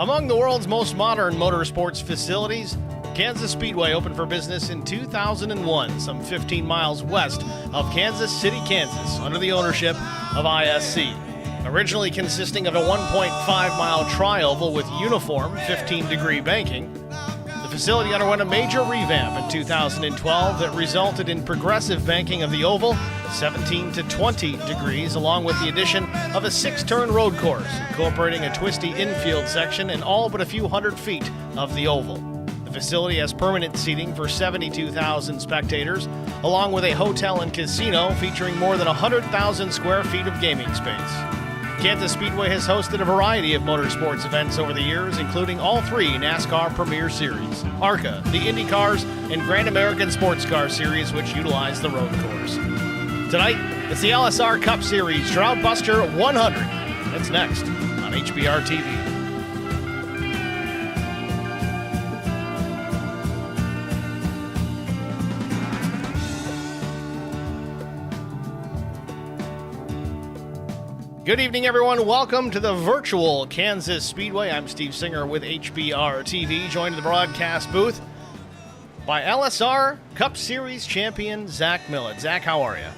Among the world's most modern motorsports facilities, Kansas Speedway opened for business in 2001, some 15 miles west of Kansas City, Kansas, under the ownership of ISC. Originally consisting of a 1.5-mile tri-oval with uniform 15-degree banking, the facility underwent a major revamp in 2012 that resulted in progressive banking of the oval, 17 to 20 degrees, along with the addition of a 6-turn road course, incorporating a twisty infield section in all but a few hundred feet of the oval. The facility has permanent seating for 72,000 spectators, along with a hotel and casino featuring more than 100,000 square feet of gaming space. Kansas Speedway has hosted a variety of motorsports events over the years, including all 3 NASCAR Premier Series, ARCA, the IndyCars, and Grand American Sports Car Series, which utilize the road course. Tonight, it's the LSR Cup Series Drought Buster 100. That's next on HBR TV. Good evening, everyone. Welcome to the virtual Kansas Speedway. I'm Steve Singer with HBR TV, joined in the broadcast booth by LSR Cup Series champion Zach Millett. Zach, how are you?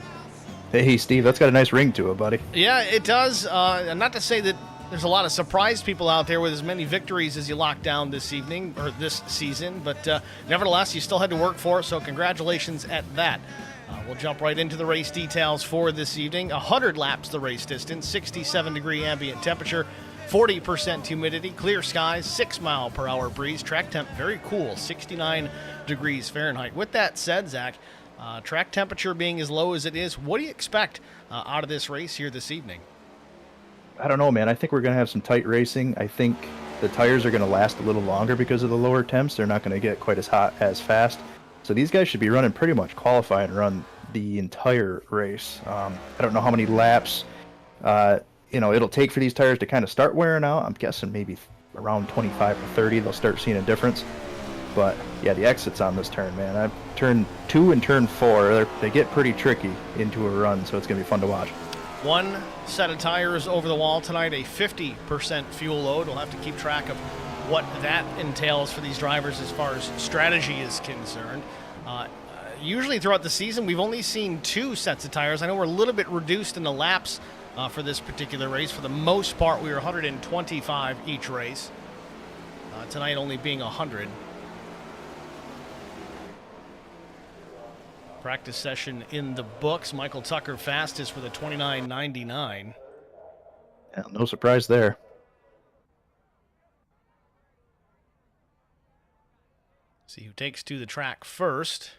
Hey, Steve, that's got a nice ring to it, buddy. Yeah, it does. Not to say that there's a lot of surprise people out there with as many victories as you locked down this evening or this season, but nevertheless, you still had to work for it, so congratulations at that. We'll jump right into the race details for this evening. 100 laps the race distance, 67-degree ambient temperature, 40% humidity, clear skies, 6-mile-per-hour breeze. Track temp very cool, 69 degrees Fahrenheit. With that said, Zach, track temperature being as low as it is, what do you expect out of this race here this evening? I don't know, man. I think we're going to have some tight racing. I think the tires are going to last a little longer because of the lower temps. They're not going to get quite as hot as fast. So these guys should be running pretty much qualify and run the entire race. I don't know how many laps it'll take for these tires to kind of start wearing out. I'm guessing maybe around 25 or 30 they'll start seeing a difference. But yeah, the exits on this turn, man. Turn 2 and turn 4, they get pretty tricky into a run, so it's going to be fun to watch. One set of tires over the wall tonight, a 50% fuel load. We'll have to keep track of what that entails for these drivers as far as strategy is concerned. Usually throughout the season, we've only seen 2 sets of tires. I know we're a little bit reduced in the laps for this particular race. For the most part, we were 125 each race. Tonight only being 100. Practice session in the books. Michael Tucker fastest with a 29.99. Yeah, no surprise there. See who takes to the track first.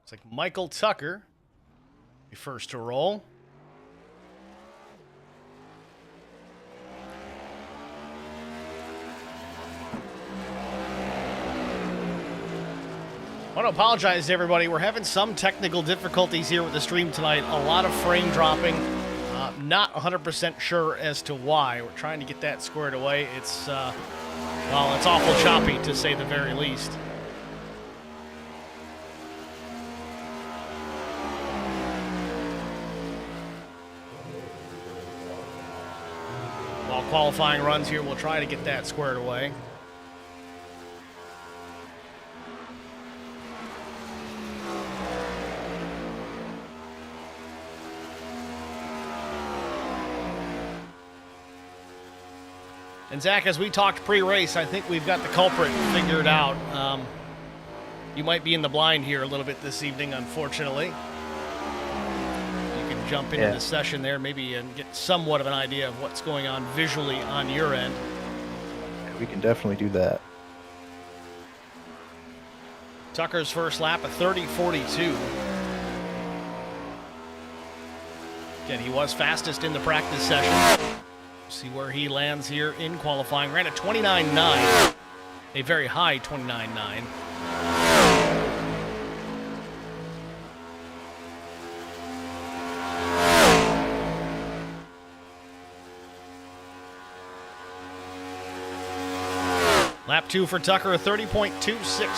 It's like Michael Tucker, be first to roll. I want to apologize to everybody. We're having some technical difficulties here with the stream tonight. A lot of frame dropping. Not 100% sure as to why. We're trying to get that squared away. It's awful choppy to say the very least. While qualifying runs here, we'll try to get that squared away. And Zach, as we talked pre-race, I think we've got the culprit figured out. You might be in the blind here a little bit this evening, unfortunately. You can jump into the session there maybe and get somewhat of an idea of what's going on visually on your end. We can definitely do that. Tucker's first lap, a 30.42. Again, he was fastest in the practice session. See where he lands here in qualifying. Ran a 29.9, a very high 29.9. Lap 2 for Tucker, a 30.264.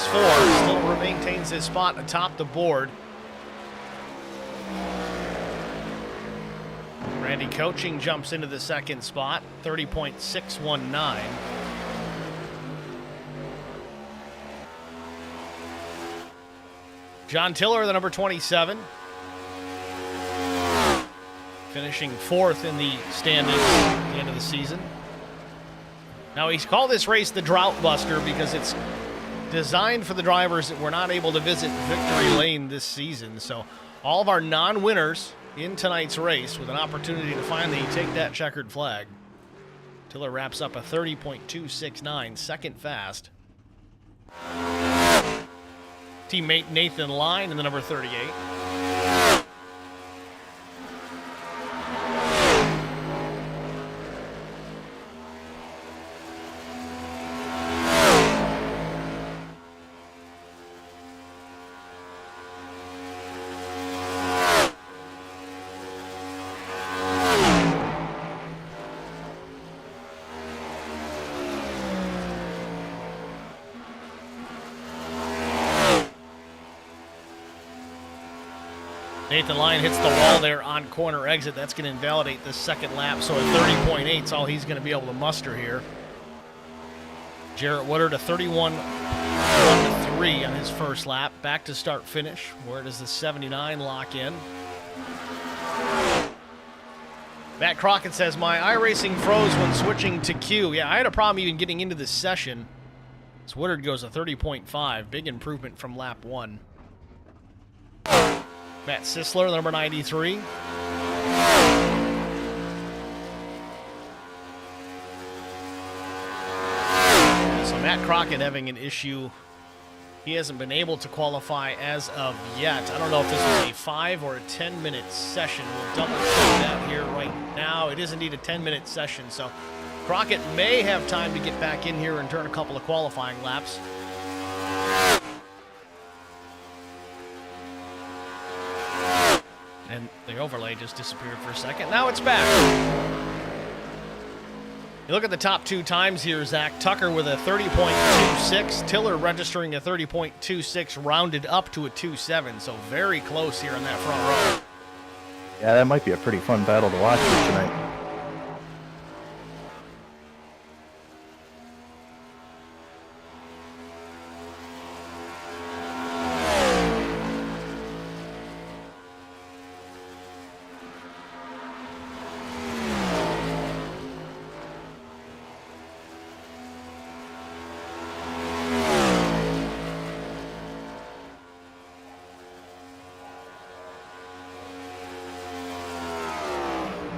Still maintains his spot atop the board. Randy Coaching jumps into the second spot, 30.619. John Tiller, the number 27, finishing 4th in the standings at the end of the season. Now, he's called this race the Drought Buster because it's designed for the drivers that were not able to visit Victory Lane this season. So all of our non-winners in tonight's race with an opportunity to finally take that checkered flag. Tiller wraps up a 30.269, second fast. Teammate Nathan Line in the number 38. Nathan Lyon hits the wall there on corner exit. That's going to invalidate the second lap, so a 30.8 is all he's going to be able to muster here. Jarrett Woodard, a 31.3 on his first lap. Back to start finish. Where does the 79 lock in? Matt Crockett says, my iRacing froze when switching to Q. Yeah, I had a problem even getting into this session. So Woodard goes a 30.5. Big improvement from lap 1. Matt Sisler, number 93. So Matt Crockett having an issue. He hasn't been able to qualify as of yet. I don't know if this was a 5 or a 10-minute session. We'll double check that here right now. It is indeed a 10-minute session, so Crockett may have time to get back in here and turn a couple of qualifying laps. And the overlay just disappeared for a second. Now it's back. You look at the top 2 times here, Zach. Tucker with a 30.26. Tiller registering a 30.26, rounded up to a 2.7. So very close here in that front row. Yeah, that might be a pretty fun battle to watch here tonight.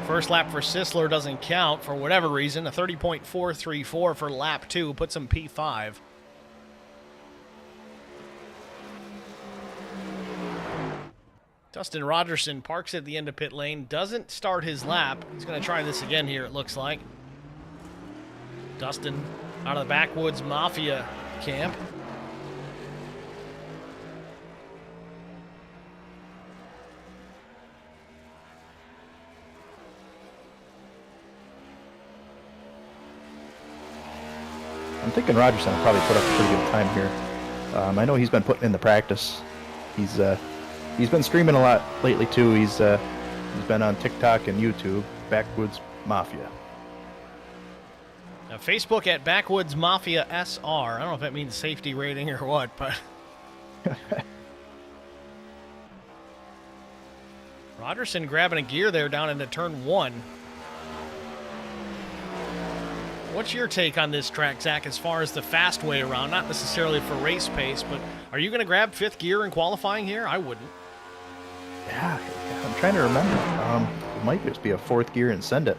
First lap for Sisler doesn't count for whatever reason. A 30.434 for lap 2 puts him P5. Dustin Rogerson parks at the end of pit lane, doesn't start his lap. He's going to try this again here, it looks like. Dustin out of the Backwoods Mafia camp. I'm thinking Rogerson will probably put up a pretty good time here. I know he's been putting in the practice. He's been streaming a lot lately too. He's been on TikTok and YouTube. Backwoods Mafia. Now, Facebook at Backwoods Mafia SR. I don't know if that means safety rating or what, but Rogerson grabbing a gear there down into turn 1. What's your take on this track, Zach, as far as the fast way around? Not necessarily for race pace, but are you going to grab 5th gear in qualifying here? I wouldn't. Yeah, I'm trying to remember. It might just be a 4th gear and send it.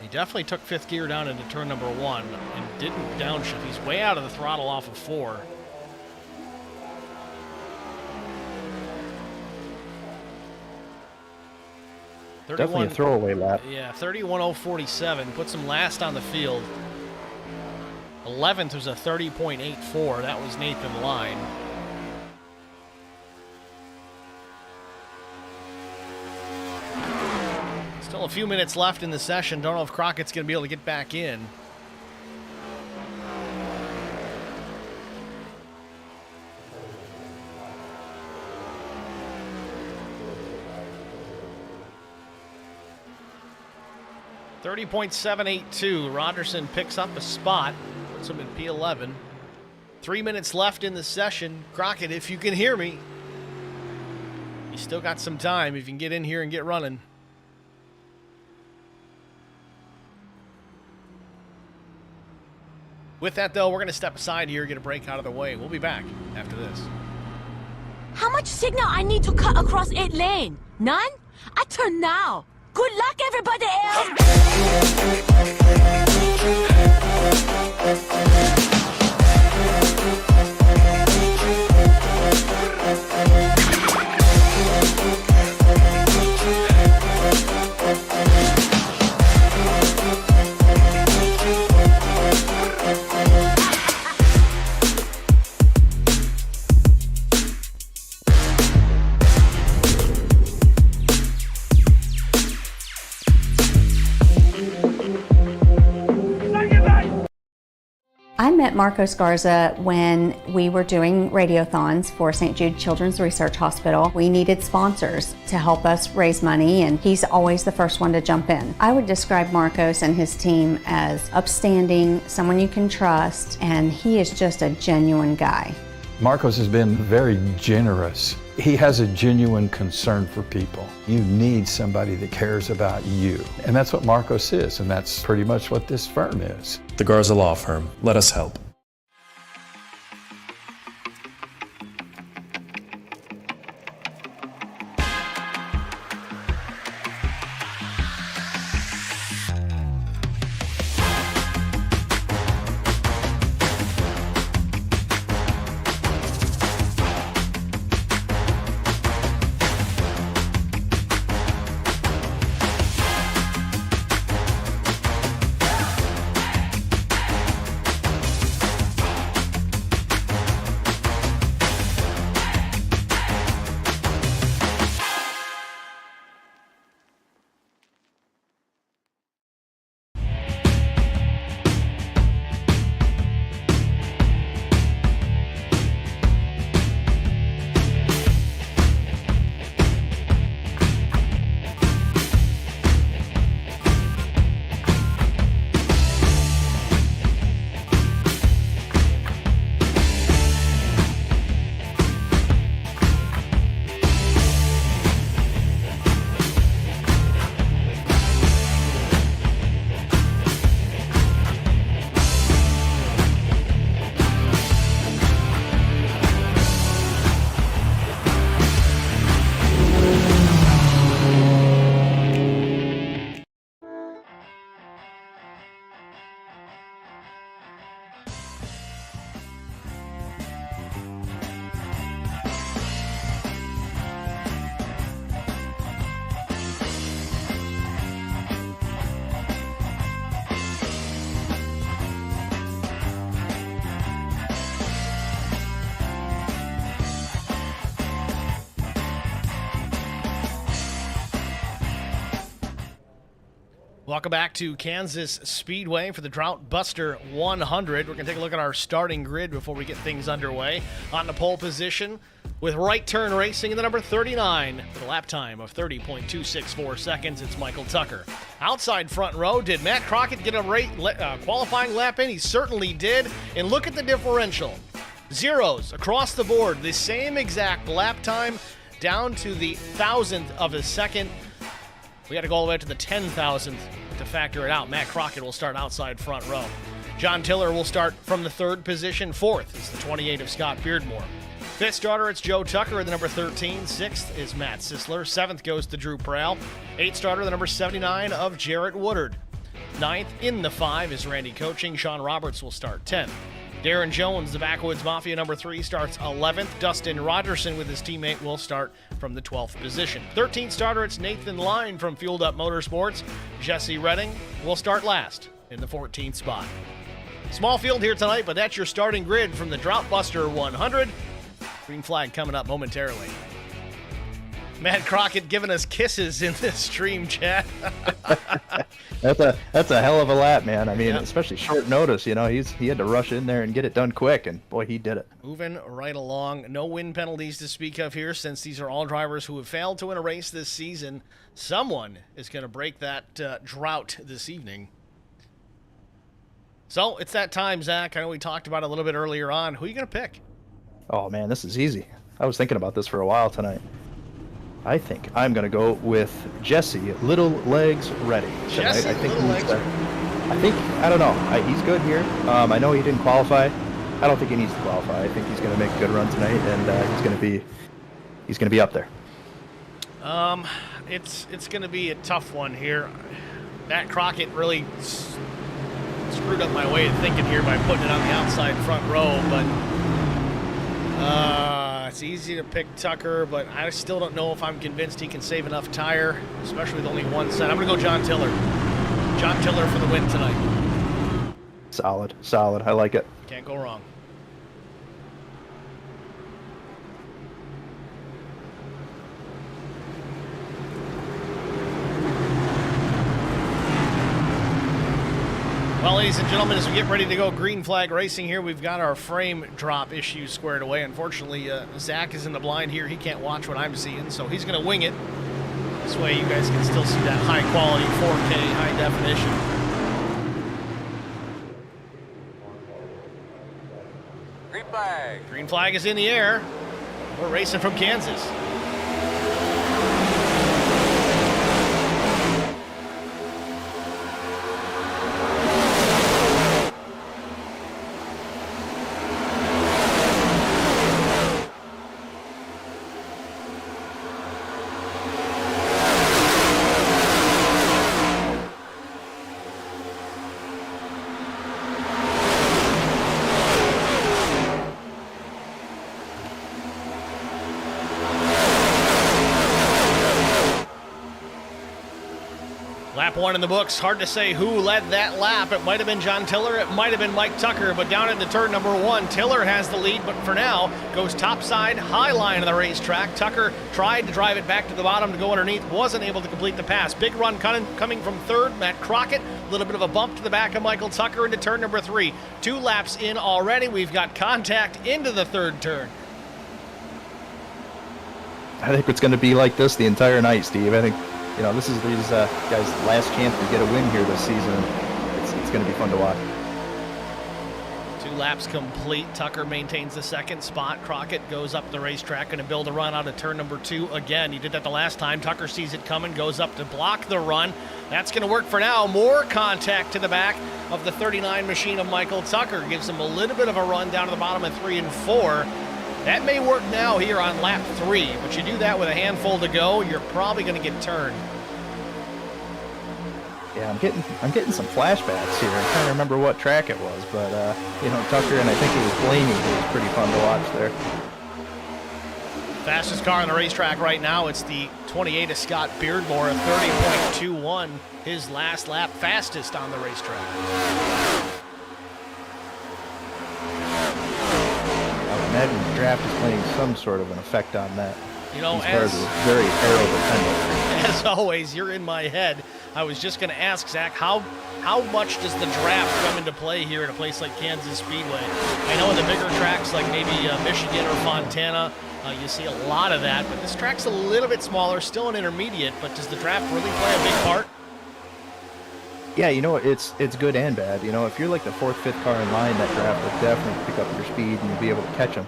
He definitely took 5th gear down into turn number 1 and didn't downshift. He's way out of the throttle off of 4. Definitely a throwaway lap. Yeah, 31.047 puts him last on the field. 11th was a 30.84. That was Nathan Line. Still a few minutes left in the session. Don't know if Crockett's going to be able to get back in. .782. Rogerson picks up a spot, puts him in P11. 3 minutes left in the session. Crockett, if you can hear me, Still got some time if you can get in here and get running. With that, though, we're going to step aside here, get a break out of the way. We'll be back after this. How much signal I need to cut across 8 lane? None? I turn now. Good luck, everybody I met Marcos Garza when we were doing radiothons for St. Jude Children's Research Hospital. We needed sponsors to help us raise money, and he's always the first one to jump in. I would describe Marcos and his team as upstanding, someone you can trust, and he is just a genuine guy. Marcos has been very generous. He has a genuine concern for people. You need somebody that cares about you. And that's what Marcos is, and that's pretty much what this firm is. The Garza Law Firm. Let us help. Welcome back to Kansas Speedway for the Drought Buster 100. We're going to take a look at our starting grid before we get things underway. On the pole position with Right Turn Racing in the number 39 with a lap time of 30.264 seconds. It's Michael Tucker. Outside front row, did Matt Crockett get a qualifying lap in? He certainly did. And look at the differential. Zeros across the board. The same exact lap time down to the thousandth of a second. We got to go all the way up to the 10,000th to factor it out. Matt Crockett will start outside front row. John Tiller will start from the third position. Fourth is the 28 of Scott Beardmore. Fifth starter, it's Joe Tucker at the number 13. Sixth is Matt Sisler. Seventh goes to Drew Prowl. Eighth starter, the number 79 of Jarrett Woodard. Ninth in the 5 is Randy Coaching. Sean Roberts will start 10th. Darren Jones, the Backwoods Mafia number 3, starts 11th. Dustin Rogerson with his teammate will start from the 12th position. 13th starter, it's Nathan Line from Fueled Up Motorsports. Jesse Redding will start last in the 14th spot. Small field here tonight, but that's your starting grid from the Drought Buster 100. Green flag coming up momentarily. Matt Crockett giving us kisses in this stream chat. That's a hell of a lap, man. I mean, Yeah. especially short notice. You know, he had to rush in there and get it done quick, and boy, he did it. Moving right along. No win penalties to speak of here, since these are all drivers who have failed to win a race this season. Someone is going to break that drought this evening. So it's that time, Zach. I know we talked about it a little bit earlier on. Who are you going to pick? Oh man, this is easy. I was thinking about this for a while tonight. I think I'm going to go with Jesse, Little Legs Ready. Jesse, I think Little Legs. I don't know. He's good here. I know he didn't qualify. I don't think he needs to qualify. I think he's going to make a good run tonight, and he's going to be up there. It's going to be a tough one here. Matt Crockett really screwed up my way of thinking here by putting it on the outside front row, but it's easy to pick Tucker, but I still don't know if I'm convinced he can save enough tire, especially with only one set. I'm going to go John Tiller. John Tiller for the win tonight. Solid. I like it. Can't go wrong. Well, ladies and gentlemen, as we get ready to go green flag racing here, we've got our frame drop issues squared away. Unfortunately, Zach is in the blind here. He can't watch what I'm seeing, so he's going to wing it. This way you guys can still see that high quality 4K high definition. Green flag. Green flag is in the air. We're racing from Kansas. Lap one in the books. Hard to say who led that lap. It might have been John Tiller. It might have been Mike Tucker. But down into turn number one, Tiller has the lead. But for now, goes topside, high line of the racetrack. Tucker tried to drive it back to the bottom to go underneath. Wasn't able to complete the pass. Big run coming from third, Matt Crockett. A little bit of a bump to the back of Michael Tucker into turn number three. 2 laps in already. We've got contact into the third turn. I think it's going to be like this the entire night, Steve. I think, this is these guys' last chance to get a win here this season. It's going to be fun to watch. 2 laps complete. Tucker maintains the second spot. Crockett goes up the racetrack, going to build a run out of turn number 2 again. He did that the last time. Tucker sees it coming, goes up to block the run. That's going to work for now. More contact to the back of the 39 machine of Michael Tucker. Gives him a little bit of a run down to the bottom of 3 and 4. That may work now here on lap 3, but you do that with a handful to go, you're probably going to get turned. Yeah, I'm getting some flashbacks here. I'm trying to remember what track it was, but Tucker and I think it was Blaney. It was pretty fun to watch there. Fastest car on the racetrack right now, it's the 28 of Scott Beardmore, a 30.21, his last lap, fastest on the racetrack. I imagine the draft is playing some sort of an effect on that. You know, These cars are very aero dependent. As always, you're in my head. I was just going to ask, Zach, how much does the draft come into play here at a place like Kansas Speedway? I know in the bigger tracks like maybe Michigan or Fontana, you see a lot of that, but this track's a little bit smaller, still an intermediate, but does the draft really play a big part? Yeah, it's good and bad. If you're like the 4th, 5th car in line, that draft will definitely pick up your speed and you'll be able to catch them.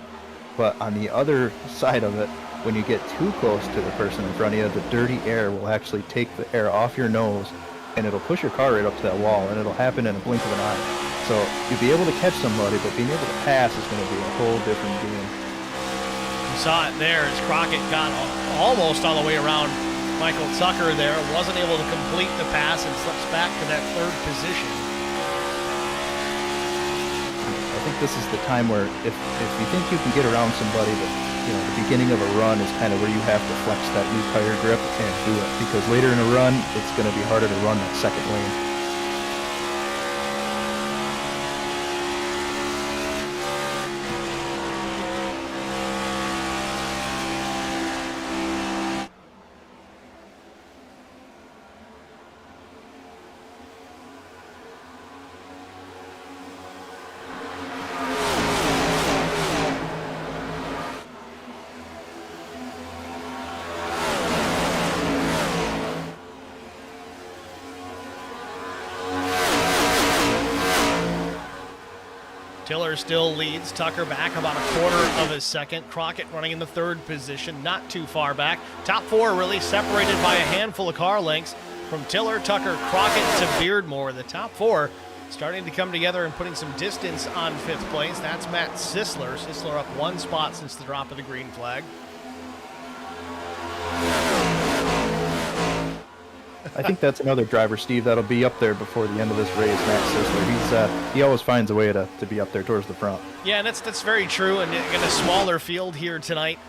But on the other side of it, when you get too close to the person in front of you, the dirty air will actually take the air off your nose and it'll push your car right up to that wall, and it'll happen in a blink of an eye. So you'll be able to catch somebody, but being able to pass is going to be a whole different game. You saw it there as Crockett got almost all the way around Michael Tucker there, wasn't able to complete the pass and slips back to that 3rd position. I think this is the time where if you think you can get around somebody, that the beginning of a run is kind of where you have to flex that new tire grip and do it, because later in a run it's going to be harder to run that second lane. Tiller still leads. Tucker back about a quarter of a second. Crockett running in the third position, not too far back. Top four really separated by a handful of car lengths from Tiller, Tucker, Crockett to Beardmore. The top four starting to come together and putting some distance on fifth place. That's Matt Sisler. Sisler up one spot since the drop of the green flag. I think that's another driver, Steve, that'll be up there before the end of this race, Matt Sisler. He always finds a way to be up there towards the front. Yeah, and that's very true. And in a smaller field here tonight,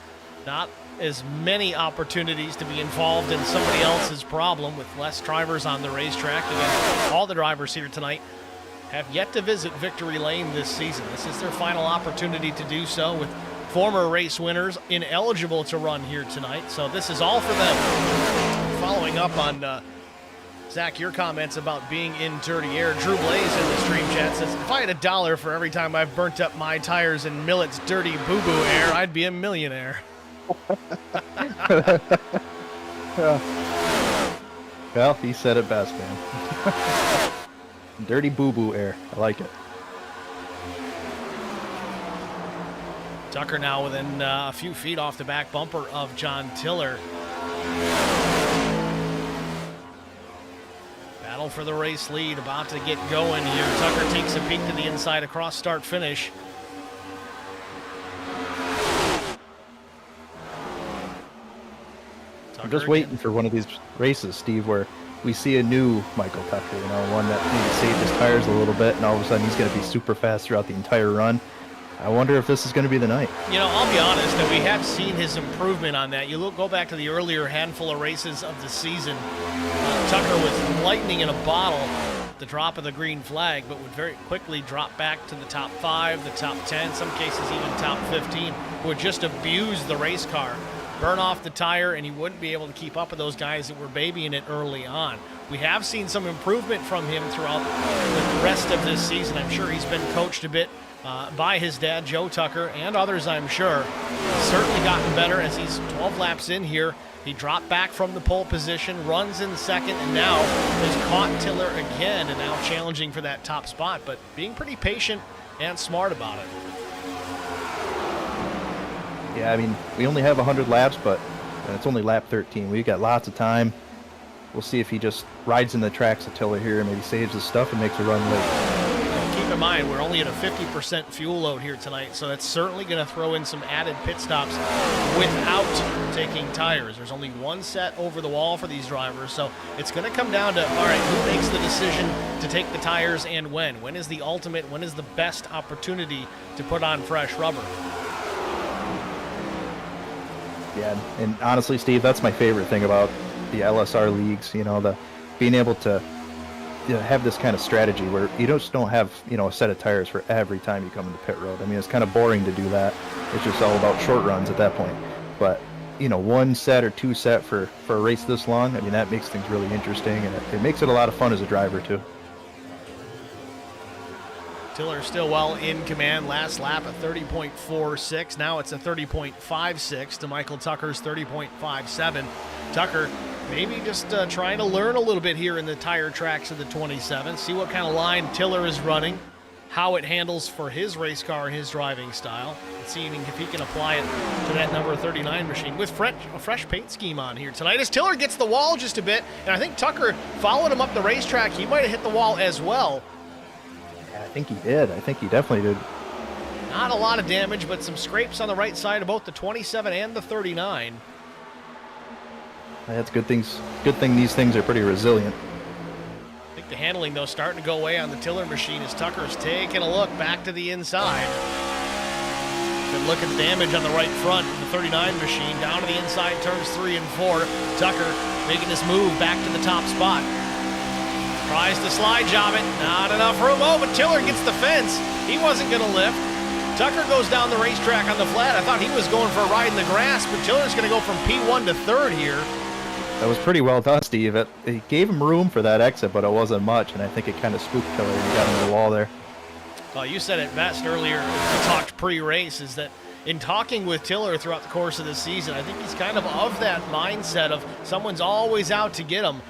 not as many opportunities to be involved in somebody else's problem with less drivers on the racetrack. Again, all the drivers here tonight have yet to visit Victory Lane this season. This is their final opportunity to do so, with former race winners ineligible to run here tonight. So this is all for them. Following up on Zach, your comments about being in dirty air, Drew Blaze in the stream chat says, if I had $1 for every time I've burnt up my tires in Millet's dirty boo-boo air, I'd be a millionaire. Well, he said it best, man. Dirty boo-boo air. I like it. Tucker now within a few feet off the back bumper of John Tiller. Battle for the race lead about to get going here. Tucker takes a peek to the inside across start finish. I'm just waiting for one of these races, Steve, where we see a new Michael Tucker, one that maybe saved his tires a little bit, and all of a sudden he's going to be super fast throughout the entire run. I wonder if this is going to be the night. I'll be honest, that we have seen his improvement on that. Go back to the earlier handful of races of the season. Tucker was lightning in a bottle at the drop of the green flag, but would very quickly drop back to the top 5, the top 10, some cases even top 15. Would just abuse the race car, burn off the tire, and he wouldn't be able to keep up with those guys that were babying it early on. We have seen some improvement from him throughout the rest of this season. I'm sure he's been coached a bit by his dad, Joe Tucker, and others, I'm sure. He's certainly gotten better as he's 12 laps in here. He dropped back from the pole position, runs in second, and now has caught Tiller again, and now challenging for that top spot, but being pretty patient and smart about it. Yeah, I mean, we only have 100 laps, but it's only lap 13. We've got lots of time. We'll see if he just rides in the tracks of Tiller here and maybe saves his stuff and makes a run late. Keep in mind, we're only at a 50% fuel load here tonight, so that's certainly going to throw in some added pit stops without taking tires. There's only one set over the wall for these drivers, so it's going to come down to, all right, who makes the decision to take the tires and when? When is the ultimate, when is the best opportunity to put on fresh rubber? Yeah, and honestly, Steve, that's my favorite thing about the LSR leagues, the being able to have this kind of strategy where you just don't have, a set of tires for every time you come into pit road. I mean, it's kind of boring to do that. It's just all about short runs at that point. But, one set or two set for a race this long, I mean, that makes things really interesting, and it makes it a lot of fun as a driver, too. Tiller still well in command. Last lap at 30.46. Now it's a 30.56 to Michael Tucker's 30.57. Tucker maybe just trying to learn a little bit here in the tire tracks of the 27. See what kind of line Tiller is running, how it handles for his race car and his driving style, and seeing if he can apply it to that number 39 machine with a fresh paint scheme on here tonight. As Tiller gets the wall just a bit, and I think Tucker followed him up the racetrack. He might have hit the wall as well. Yeah, I think he did. I think he definitely did. Not a lot of damage, but some scrapes on the right side of both the 27 and the 39. That's good things. Good thing these things are pretty resilient. I think the handling, though, starting to go away on the Tiller machine as Tucker's taking a look back to the inside. Good look at the damage on the right front of the 39 machine. Down to the inside, turns 3 and 4. Tucker making this move back to the top spot. Tries to slide job it. Not enough room. Oh, but Tiller gets the fence. He wasn't going to lift. Tucker goes down the racetrack on the flat. I thought he was going for a ride in the grass, but Tiller's going to go from P1 to 3rd here. That was pretty well done, Steve. It gave him room for that exit, but it wasn't much, and I think it kind of spooked Tiller and he got into the wall there. Well, you said it best earlier. We talked pre-race, is that in talking with Tiller throughout the course of the season, I think he's kind of that mindset of someone's always out to get him.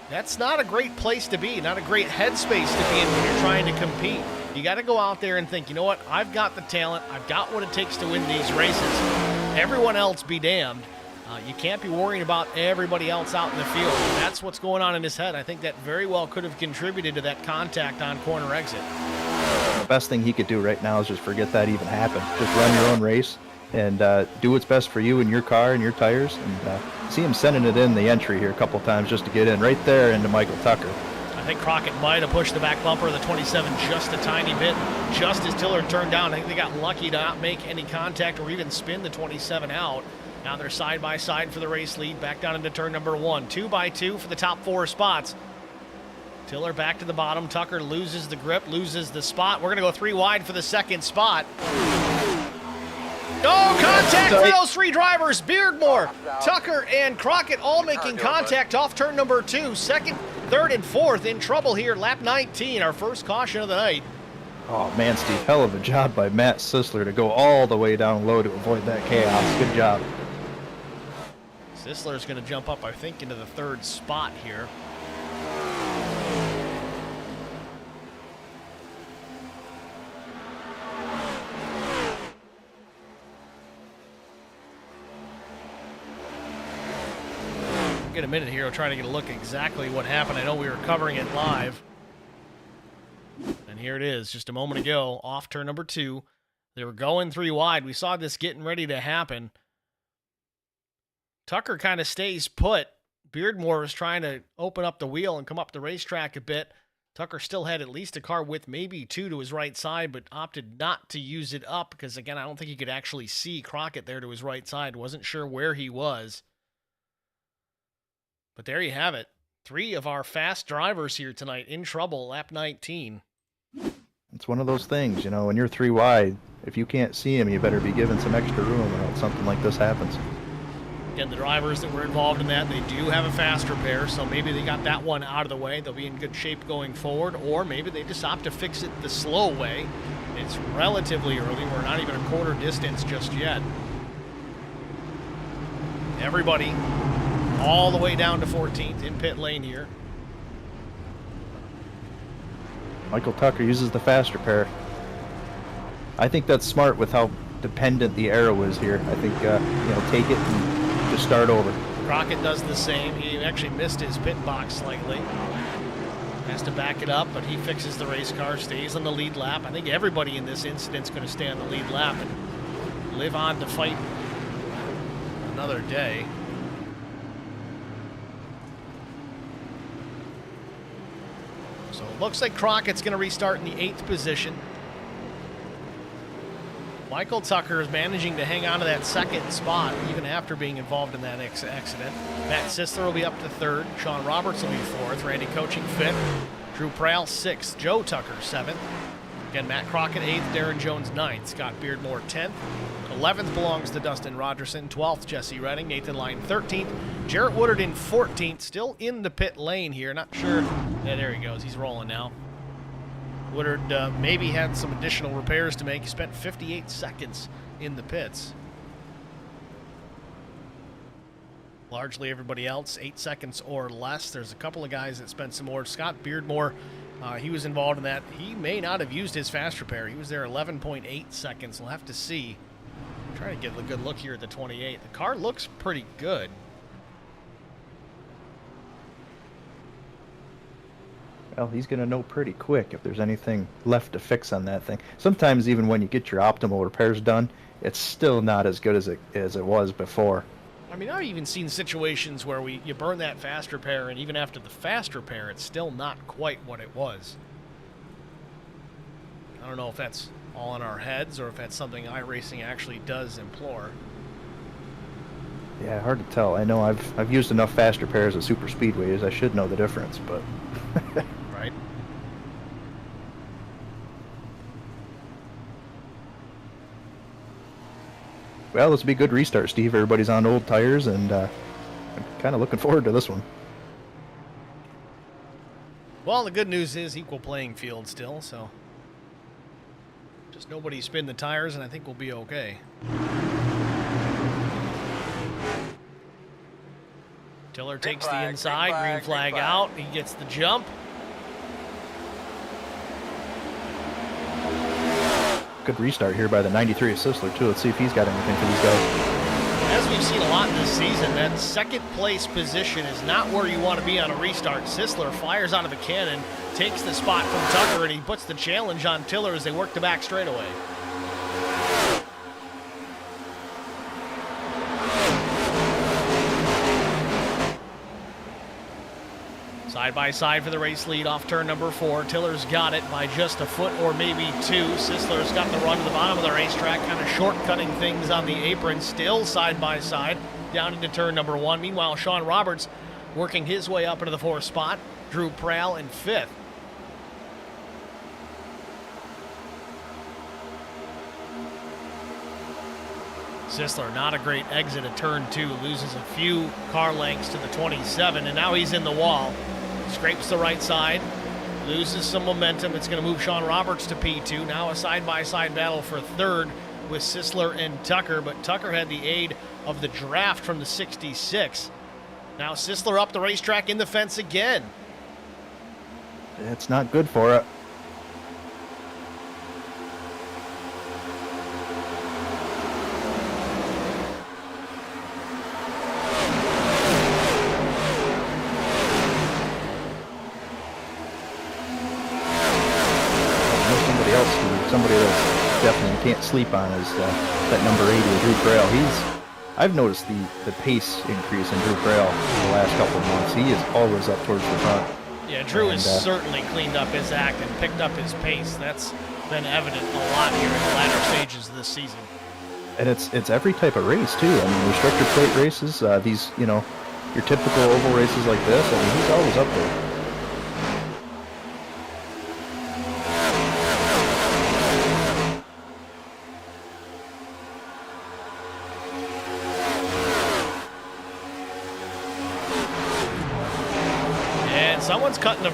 That's not a great place to be, not a great headspace to be in when you're trying to compete. You got to go out there and think, you know what? I've got the talent. I've got what it takes to win these races. Everyone else be damned. You can't be worrying about everybody else out in the field. That's what's going on in his head. I think that very well could have contributed to that contact on corner exit. The best thing he could do right now is just forget that even happened. Just run your own race and do what's best for you and your car and your tires. And see him sending it in the entry here a couple times just to get in right there into Michael Tucker. I think Crockett might have pushed the back bumper of the 27 just a tiny bit, just as Tiller turned down. I think they got lucky to not make any contact or even spin the 27 out. Now they're side by side for the race lead, back down into turn number 1. 2 by 2 for the top 4 spots. Tiller back to the bottom. Tucker loses the grip, loses the spot. We're going to go 3 wide for the second spot. Oh, contact for those 3 drivers. Beardmore, Tucker, and Crockett all making contact off turn number 2. Second, third, and fourth in trouble here. Lap 19, our first caution of the night. Oh, man, Steve, hell of a job by Matt Sisler to go all the way down low to avoid that chaos. Good job. Sisler's going to jump up, I think, into the 3rd spot here. Get a minute here. I'm trying to get a look at exactly what happened. I know we were covering it live. And here it is, just a moment ago, off turn number 2. They were going 3 wide. We saw this getting ready to happen. Tucker kind of stays put. Beardmore was trying to open up the wheel and come up the racetrack a bit. Tucker still had at least a car width, maybe 2 to his right side, but opted not to use it up because, again, I don't think he could actually see Crockett there to his right side. Wasn't sure where he was. But there you have it. 3 of our fast drivers here tonight in trouble, lap 19. It's one of those things, you know, when you're 3 wide, if you can't see him, you better be given some extra room or else something like this happens. Again, the drivers that were involved in that, they do have a fast repair, so maybe they got that one out of the way. They'll be in good shape going forward, or maybe they just opt to fix it the slow way. It's relatively early. We're not even a quarter distance just yet. Everybody all the way down to 14th in pit lane here. Michael Tucker uses the fast repair. I think that's smart with how dependent the arrow is here. I think, take it and just start over. Crockett does the same. He actually missed his pit box slightly. Has to back it up, but he fixes the race car, stays on the lead lap. I think everybody in this incident's going to stay on the lead lap and live on to fight another day. So it looks like Crockett's going to restart in the 8th position. Michael Tucker is managing to hang on to that 2nd spot even after being involved in that accident. Matt Sisler will be up to 3rd. Sean Roberts will be 4th. Randy Coaching 5th. Drew Prale 6th. Joe Tucker 7th. Again, Matt Crockett 8th. Darren Jones 9th. Scott Beardmore 10th. 11th belongs to Dustin Rogerson. 12th, Jesse Redding. Nathan Lyon 13th. Jarrett Woodard in 14th. Still in the pit lane here. Not sure. Yeah, there he goes. He's rolling now. Woodard maybe had some additional repairs to make. He spent 58 seconds in the pits. Largely everybody else, 8 seconds or less. There's a couple of guys that spent some more. Scott Beardmore, he was involved in that. He may not have used his fast repair. He was there 11.8 seconds. We'll have to see. I'm trying to get a good look here at the 28. The car looks pretty good. Well, he's going to know pretty quick if there's anything left to fix on that thing. Sometimes even when you get your optimal repairs done, it's still not as good as it was before. I mean, I've even seen situations where you burn that fast repair, and even after the fast repair, it's still not quite what it was. I don't know if that's all in our heads or if that's something iRacing actually does implore. Yeah, hard to tell. I know I've used enough fast repairs at super speedways. I should know the difference, but... Right. Well, this will be a good restart, Steve. Everybody's on old tires, and I'm kind of looking forward to this one. Well, the good news is equal playing field still, so just nobody spin the tires, and I think we'll be okay. Tiller takes the inside, green flag out. He gets the jump. good restart here by the 93 of Sisler, too. Let's see if he's got anything for these guys. As we've seen a lot this season, that second place position is not where you want to be on a restart. Sisler fires out of a cannon, takes the spot from Tucker, and he puts the challenge on Tiller as they work the back straightaway. Side by side for the race lead off turn number 4. Tiller's got it by just a foot or maybe 2. Sisler's got the run to the bottom of the racetrack, kind of shortcutting things on the apron, still side by side down into turn number 1. Meanwhile, Sean Roberts working his way up into the 4th spot. Drew Prowl in 5th. Sisler, not a great exit at turn 2, loses a few car lengths to the 27, and now he's in the wall. Scrapes the right side, loses some momentum. It's going to move Sean Roberts to P2. Now a side-by-side battle for 3rd with Sisler and Tucker, but Tucker had the aid of the draft from the 66. Now Sisler up the racetrack in the fence again. It's not good for it. Somebody that definitely can't sleep on is that number 80, Drew Trail. I've noticed the pace increase in Drew Trail in the last couple of months. He is always up towards the front. Yeah, Drew has certainly cleaned up his act and picked up his pace. That's been evident a lot here in the latter stages of this season. And it's every type of race too. I mean, restrictor plate races, these, your typical oval races like this. I mean, he's always up there. Someone's cutting the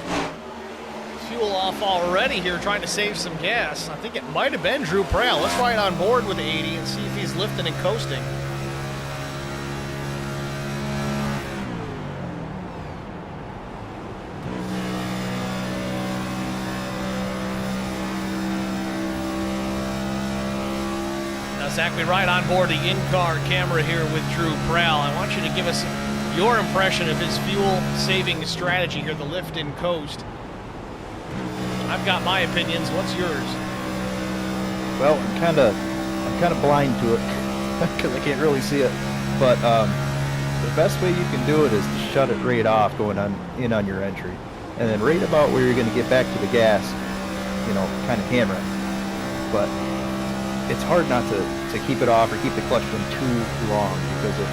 fuel off already here, trying to save some gas. I think it might have been Drew Prowl. Let's ride on board with the 80 and see if he's lifting and coasting. Now, Zach, we ride on board the in-car camera here with Drew Prowl. I want you to give us your impression of his fuel-saving strategy here, the lift and coast. I've got my opinions. What's yours? Well, I'm kind of blind to it because I can't really see it. But the best way you can do it is to shut it right off going in on your entry, and then right about where you're going to get back to the gas, kind of hammer it. But it's hard not to keep it off or keep the clutch in too long, because if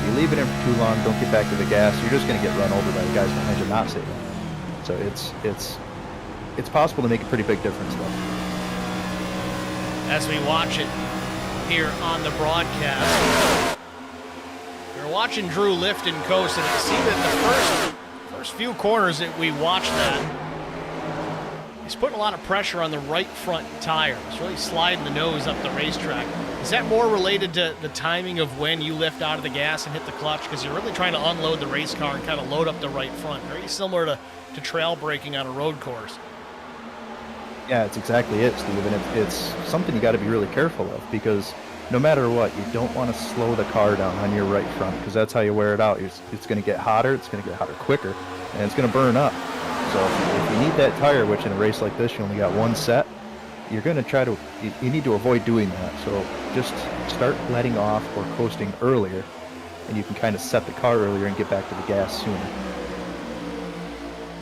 you leave it in for too long, don't get back to the gas, you're just going to get run over by the guys behind you not saving. So it's possible to make a pretty big difference though. As we watch it here on the broadcast, we're watching Drew lift and coast, and it seemed that the first few corners that we watched that, he's putting a lot of pressure on the right front tire. It's really sliding the nose up the racetrack. Is that more related to the timing of when you lift out of the gas and hit the clutch? Because you're really trying to unload the race car and kind of load up the right front. Very similar to trail braking on a road course. Yeah, it's exactly it, Steve. And it's something you got to be really careful of, because no matter what, you don't want to slow the car down on your right front, because that's how you wear it out. It's going to get hotter, it's going to get hotter quicker, and it's going to burn up. So if you need that tire, which in a race like this you only got one set, you're going to you need to avoid doing that. So just start letting off or coasting earlier, and you can kind of set the car earlier and get back to the gas sooner.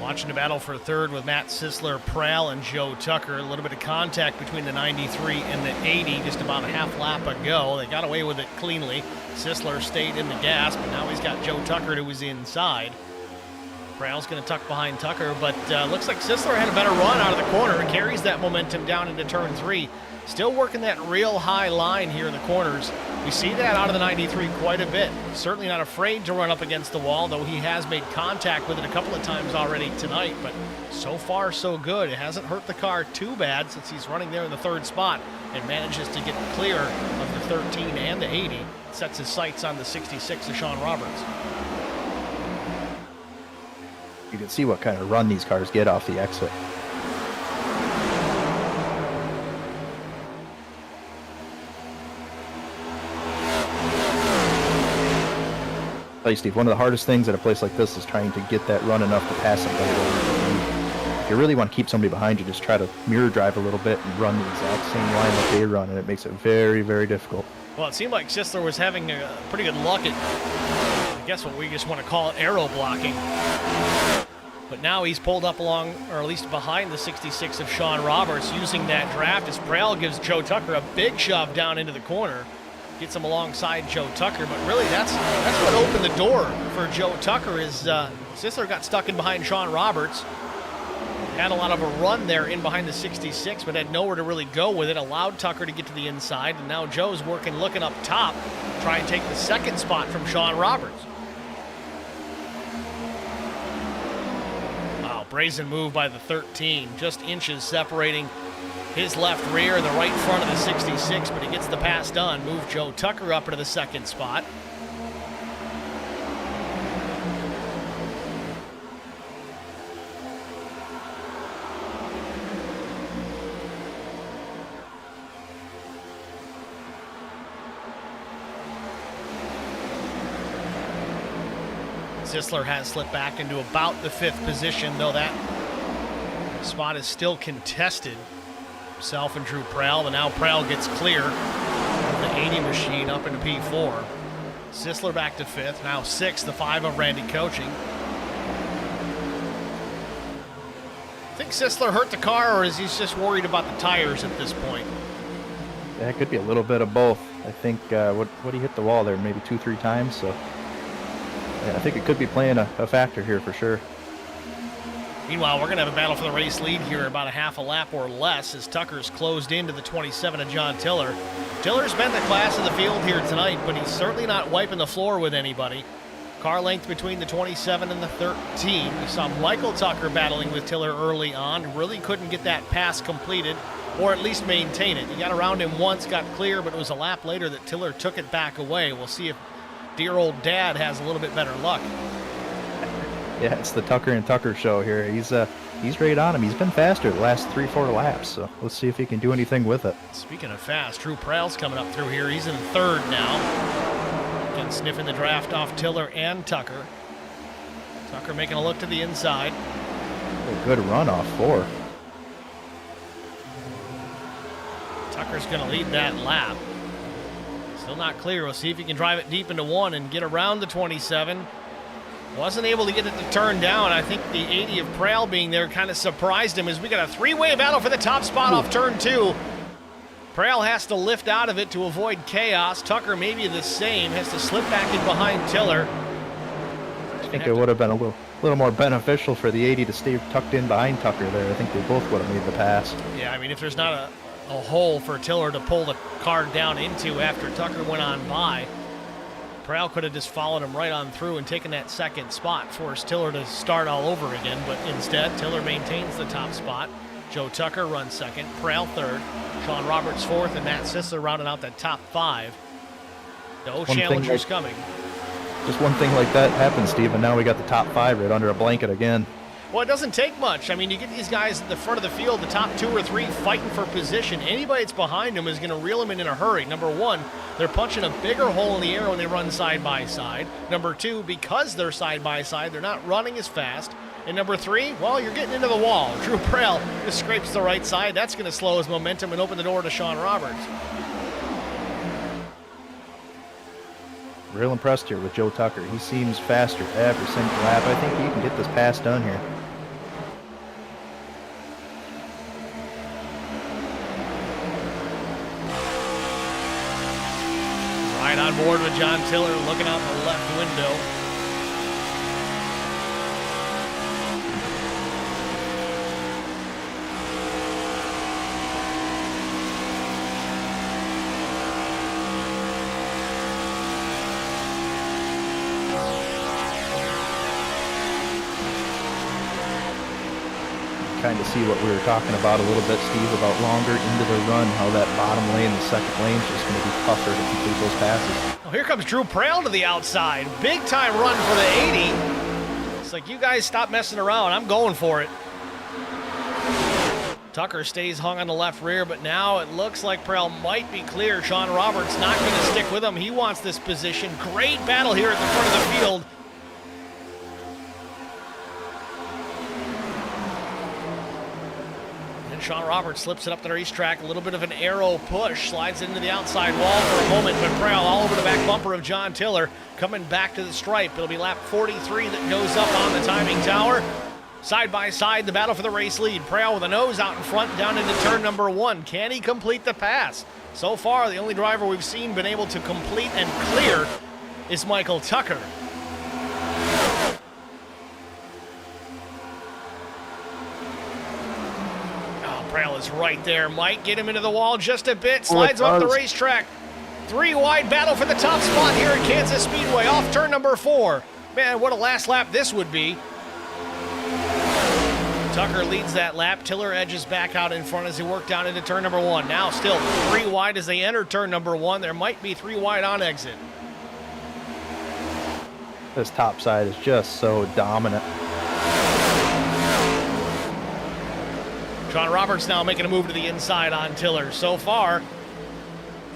Watching the battle for 3rd with Matt Sisler, Prowl, and Joe Tucker. A little bit of contact between the 93 and the 80 just about a half lap ago. They got away with it cleanly. Sisler stayed in the gas, but now he's got Joe Tucker who was inside. Prowl's going to tuck behind Tucker, but looks like Sisler had a better run out of the corner and carries that momentum down into turn 3. Still working that real high line here in the corners. We see that out of the 93 quite a bit. Certainly not afraid to run up against the wall, though he has made contact with it a couple of times already tonight, but so far so good. It hasn't hurt the car too bad since he's running there in the 3rd spot and manages to get clear of the 13 and the 80. Sets his sights on the 66 of Sean Roberts. You can see what kind of run these cars get off the exit. tell you, Steve, one of the hardest things at a place like this is trying to get that run enough to pass somebody over. If you really want to keep somebody behind you, just try to mirror drive a little bit and run the exact same line that they run, and it makes it very, very difficult. Well, it seemed like Sisler was having a pretty good luck at, I guess what we just want to call it, arrow blocking. But now he's pulled up along, or at least behind the 66 of Sean Roberts, using that draft as Prell gives Joe Tucker a big shove down into the corner. Gets him alongside Joe Tucker, but really that's what opened the door for Joe Tucker is Sisler got stuck in behind Sean Roberts. Had a lot of a run there in behind the 66, but had nowhere to really go with it. Allowed Tucker to get to the inside, and now Joe's looking up top, try and take the second spot from Sean Roberts. Wow, brazen move by the 13, just inches separating his left rear and the right front of the 66, but he gets the pass done. Move Joe Tucker up into the second spot. Sisler has slipped back into about the 5th position, though that spot is still contested. Himself and Drew Prell, and now Prell gets clear of the 80 machine up into P4. Sisler back to 5th, now 6th, the 5 of Randy coaching. Think Sisler hurt the car, or is he just worried about the tires at this point? Yeah, it could be a little bit of both. I think what he hit the wall there maybe 2-3 times, so yeah, I think it could be playing a factor here for sure. Meanwhile, we're going to have a battle for the race lead here, about a half a lap or less, as Tucker's closed into the 27 of John Tiller. Tiller's been the class of the field here tonight, but he's certainly not wiping the floor with anybody. Car length between the 27 and the 13. We saw Michael Tucker battling with Tiller early on. Really couldn't get that pass completed, or at least maintain it. He got around him once, got clear, but it was a lap later that Tiller took it back away. We'll see if dear old dad has a little bit better luck. Yeah, it's the Tucker and Tucker show here. He's right on him. He's been faster the last 3-4 laps, so let's see if he can do anything with it. Speaking of fast, Drew Prell's coming up through here. He's in 3rd now. Again, sniffing the draft off Tiller and Tucker. Tucker making a look to the inside. A good run off 4. Tucker's going to lead that lap. Still not clear. We'll see if he can drive it deep into 1 and get around the 27. Wasn't able to get it to turn down. I think the 80 of Prell being there kind of surprised him as we got a 3-way battle for the top spot off turn 2. Prell has to lift out of it to avoid chaos. Tucker maybe the same, has to slip back in behind Tiller. I think it would have been a little more beneficial for the 80 to stay tucked in behind Tucker there. I think they both would have made the pass. Yeah, I mean, if there's not a hole for Tiller to pull the car down into after Tucker went on by, Prell could have just followed him right on through and taken that second spot, forced Tiller to start all over again, but instead Tiller maintains the top spot. Joe Tucker runs 2nd, Prell 3rd, Sean Roberts 4th, and Matt Sisler rounding out that top 5. No challengers coming. Just one thing like that happened, Steve, and now we got the top 5 right under a blanket again. Well, it doesn't take much. I mean, you get these guys at the front of the field, the top 2 or 3 fighting for position. Anybody that's behind them is going to reel them in a hurry. Number 1, they're punching a bigger hole in the air when they run side by side. Number 2, because they're side by side, they're not running as fast. And number 3, well, you're getting into the wall. Drew Prell just scrapes the right side. That's going to slow his momentum and open the door to Sean Roberts. Real impressed here with Joe Tucker. He seems faster every single lap. I think he can get this pass done here. Right on board with John Tiller, looking out the left window. Kind of see what we were talking about a little bit, Steve, about longer into the run, how that bottom lane, the second lane, is just going to be tougher to complete those passes. Oh, here comes Drew Prell to the outside. Big time run for the 80. It's like, you guys stop messing around. I'm going for it. Tucker stays hung on the left rear, but now it looks like Prell might be clear. Sean Roberts not going to stick with him. He wants this position. Great battle here at the front of the field. And Sean Roberts slips it up the racetrack. A little bit of an arrow push. Slides into the outside wall for a moment, but Prell all over the back bumper of John Tiller. Coming back to the stripe. It'll be lap 43 that goes up on the timing tower. Side by side, the battle for the race lead. Prell with a nose out in front down into turn number 1. Can he complete the pass? So far, the only driver we've seen been able to complete and clear is Michael Tucker. Oh, Prell is right there. Might get him into the wall just a bit. Slides off the racetrack. 3 wide battle for the top spot here at Kansas Speedway off turn number 4. Man, what a last lap this would be. Tucker leads that lap. Tiller edges back out in front as he worked down into turn number 1. Now still 3 wide as they enter turn number 1. There might be 3 wide on exit. This top side is just so dominant. Sean Roberts now making a move to the inside on Tiller. So far,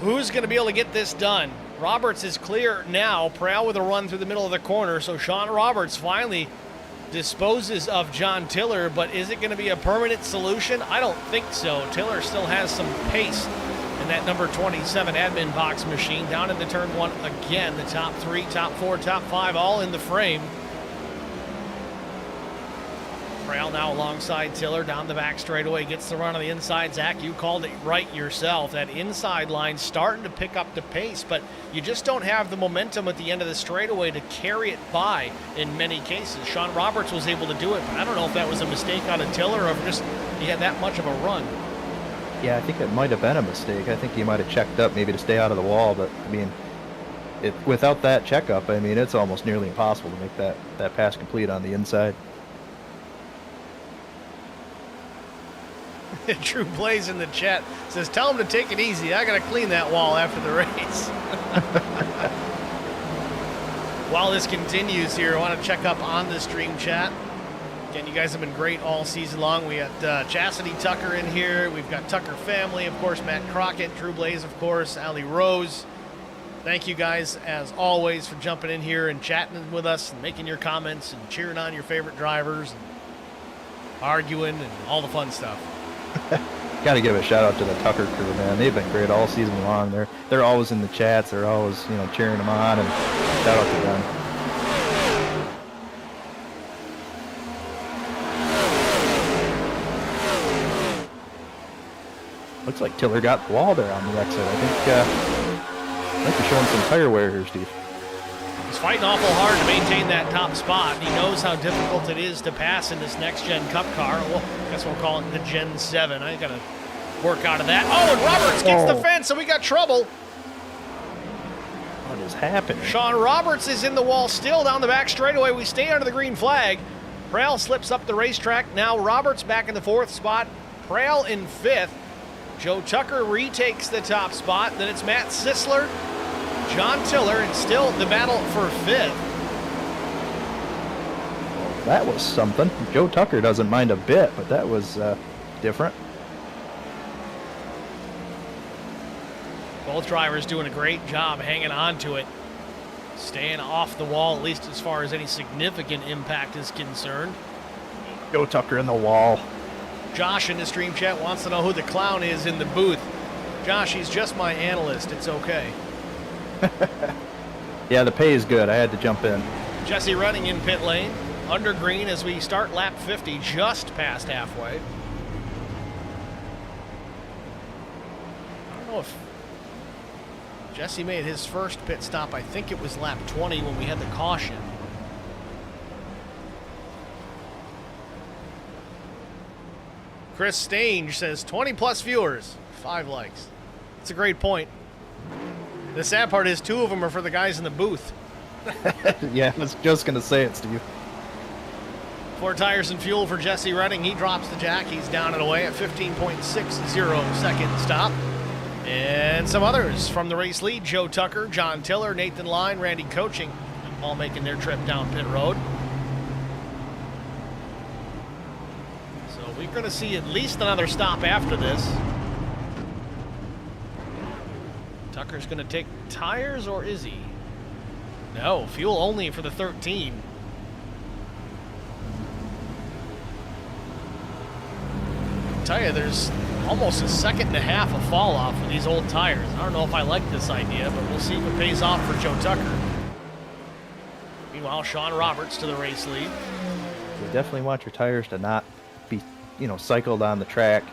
who's going to be able to get this done? Roberts is clear now. Prell with a run through the middle of the corner. So Sean Roberts finally disposes of John Tiller, but is it going to be a permanent solution? I don't think so. Tiller still has some pace in that number 27 admin box machine. Down into turn 1 again. The top 3, top 4, top 5 all in the frame. Prell now alongside Tiller down the back straightaway, gets the run on the inside. Zach, you called it right yourself. That inside line starting to pick up the pace, but you just don't have the momentum at the end of the straightaway to carry it by in many cases. Sean Roberts was able to do it, but I don't know if that was a mistake on a Tiller or if just he had that much of a run. Yeah, I think it might have been a mistake. I think he might have checked up maybe to stay out of the wall, but I mean, without that checkup, I mean, it's almost nearly impossible to make that pass complete on the inside. True Plays in the chat says, tell him to take it easy. I got to clean that wall after the race. While this continues here, I want to check up on the stream chat. Again, you guys have been great all season long. We got Chastity Tucker in here. We've got Tucker Family, of course, Matt Crockett, True Blaze, of course, Allie Rose. Thank you guys, as always, for jumping in here and chatting with us and making your comments and cheering on your favorite drivers and arguing and all the fun stuff. Got to give a shout out to the Tucker crew, man. They've been great all season long. They're always in the chats. They're always, cheering them on, and shout out to them. Looks like Tiller got the wall there on the exit. I think you're showing some tire wear here, Steve. He's fighting awful hard to maintain that top spot. He knows how difficult it is to pass in this next-gen Cup car. Well, I guess we'll call it the Gen 7. I got to work out of that. Oh, and Roberts gets the fence, and we got trouble. What is happening? Sean Roberts is in the wall still down the back straightaway. We stay under the green flag. Prell slips up the racetrack. Now Roberts back in the 4th spot. Prell in 5th. Joe Tucker retakes the top spot. Then it's Matt Sisler, John Tiller, and still the battle for 5th. That was something. Joe Tucker doesn't mind a bit, but that was different. Both drivers doing a great job hanging on to it. Staying off the wall, at least as far as any significant impact is concerned. Joe Tucker in the wall. Josh in the stream chat wants to know who the clown is in the booth. Josh, he's just my analyst. It's okay. Yeah, the pay is good. I had to jump in. Jesse running in pit lane. Under green as we start lap 50, just past halfway. I don't know if Jesse made his first pit stop. I think it was lap 20 when we had the caution. Chris Stange says 20 plus viewers, 5 likes. That's a great point. The sad part is 2 of them are for the guys in the booth. Yeah, I was just going to say it, Steve. 4 tires and fuel for Jesse Redding. He drops the jack. He's down and away at 15.60 second stop. And some others from the race lead. Joe Tucker, John Tiller, Nathan Line, Randy Coaching, all making their trip down pit road. So we going to see at least another stop after this. Tucker's going to take tires, or is he? No, fuel only for the 13. I tell you, there's almost a second and a half of fall off with these old tires. I don't know if I like this idea, but we'll see if it pays off for Joe Tucker. Meanwhile, Sean Roberts to the race lead. You definitely want your tires to not be, cycled on the track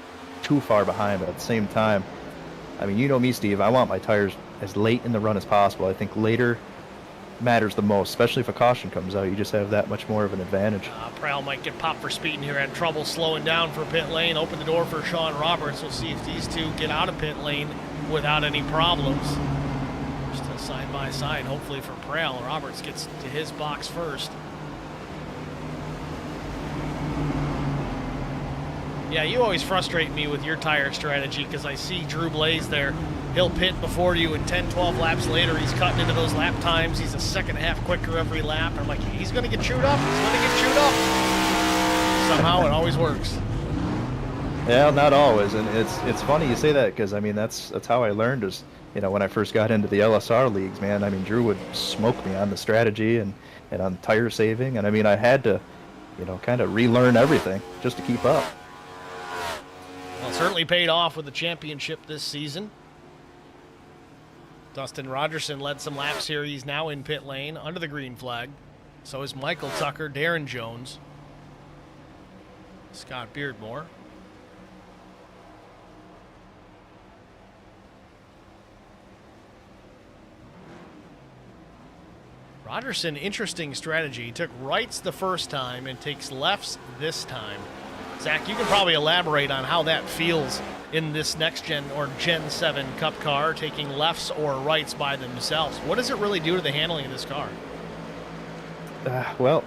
too far behind, but at the same time, I mean, you know me, Steve, I want my tires as late in the run as possible. I think later matters the most, especially if a caution comes out. You just have that much more of an advantage. Prowl might get popped for speeding here. Had trouble slowing down for pit lane. Open the door for Sean Roberts. We'll see if these two get out of pit lane without any problems. Just a side by side, hopefully for Prowl. Roberts gets to his box first. Yeah, you always frustrate me with your tire strategy because I see Drew Blaze there. He'll pit before you, and 10, 12 laps later, he's cutting into those lap times. He's a second and a half quicker every lap. And I'm like, he's going to get chewed up. He's going to get chewed up. Somehow it always works. Yeah, not always. And it's funny you say that because, I mean, that's how I learned is, when I first got into the LSR leagues, man. I mean, Drew would smoke me on the strategy and on tire saving. And, I mean, I had to, kind of relearn everything just to keep up. Well, it certainly paid off with the championship this season. Dustin Rogerson led some laps here. He's now in pit lane under the green flag. So is Michael Tucker, Darren Jones, Scott Beardmore. Rogerson, interesting strategy. He took rights the first time and takes lefts this time. Zach, you can probably elaborate on how that feels in this next gen or Gen 7 Cup car, taking lefts or rights by themselves. What does it really do to the handling of this car? Well,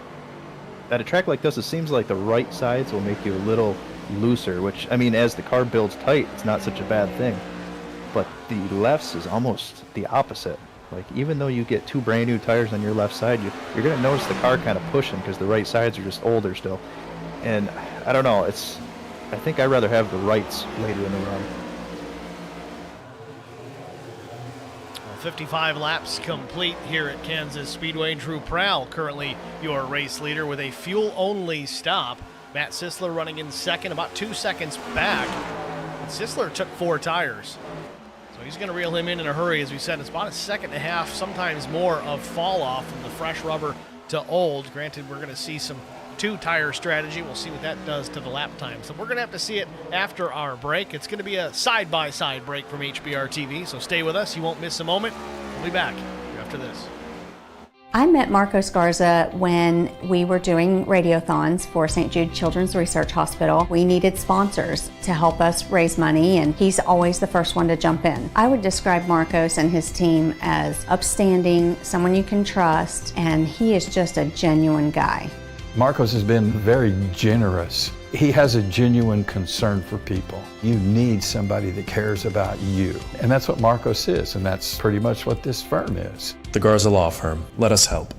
at a track like this, it seems like the right sides will make you a little looser, which, I mean, as the car builds tight, it's not such a bad thing. But the lefts is almost the opposite. Like, even though you get two brand new tires on your left side, you're going to notice the car kind of pushing because the right sides are just older still. And I don't know, I think I'd rather have the rights later in the run. Well, 55 laps complete here at Kansas Speedway. Drew Prowl currently your race leader with a fuel-only stop. Matt Sisler running in second, about 2 seconds back. And Sisler took 4 tires. So he's going to reel him in a hurry. As we said, it's about a second and a half, sometimes more, of fall off from the fresh rubber to old. Granted, we're going to see some 2-tire strategy. We'll see what that does to the lap time. So we're going to have to see it after our break. It's going to be a side-by-side break from HBR TV, so stay with us. You won't miss a moment. We'll be back after this. I met Marco Scarza when we were doing radiothons for St. Jude Children's Research Hospital. We needed sponsors to help us raise money, and he's always the first one to jump in. I would describe Marcos and his team as upstanding, someone you can trust, and he is just a genuine guy. Marcos has been very generous. He has a genuine concern for people. You need somebody that cares about you. And that's what Marcos is, and that's pretty much what this firm is. The Garza Law Firm. Let us help.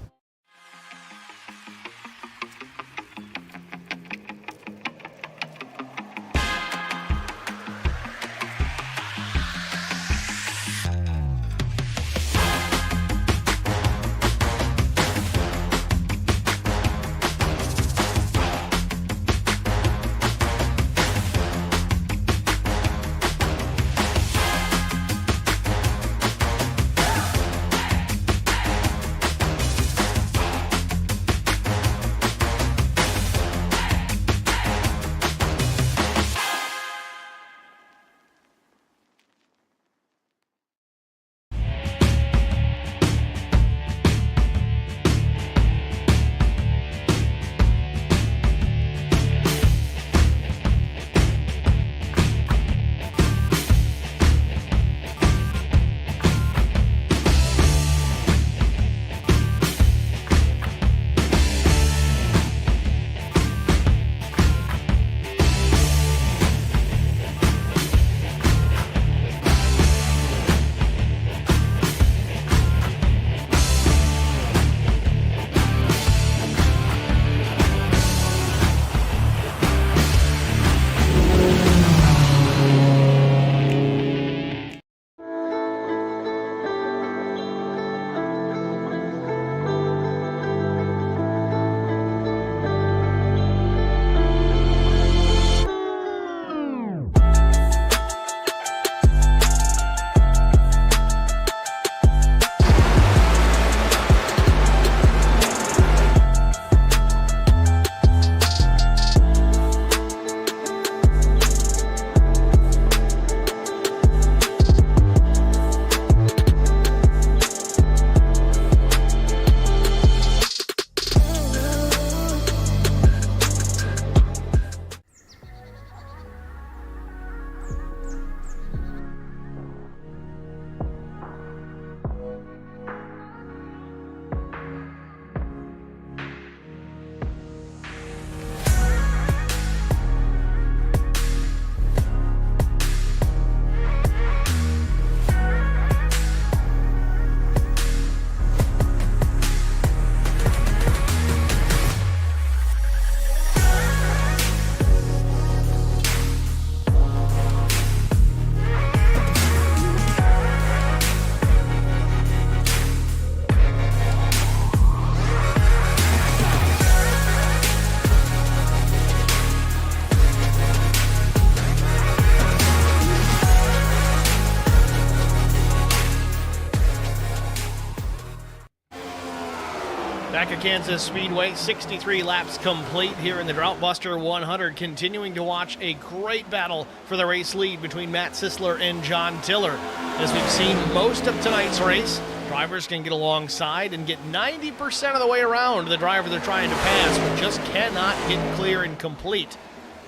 Back at Kansas Speedway, 63 laps complete here in the Drought Buster 100. Continuing to watch a great battle for the race lead between Matt Sisler and John Tiller. As we've seen most of tonight's race, drivers can get alongside and get 90% of the way around the driver they're trying to pass, but just cannot get clear and complete.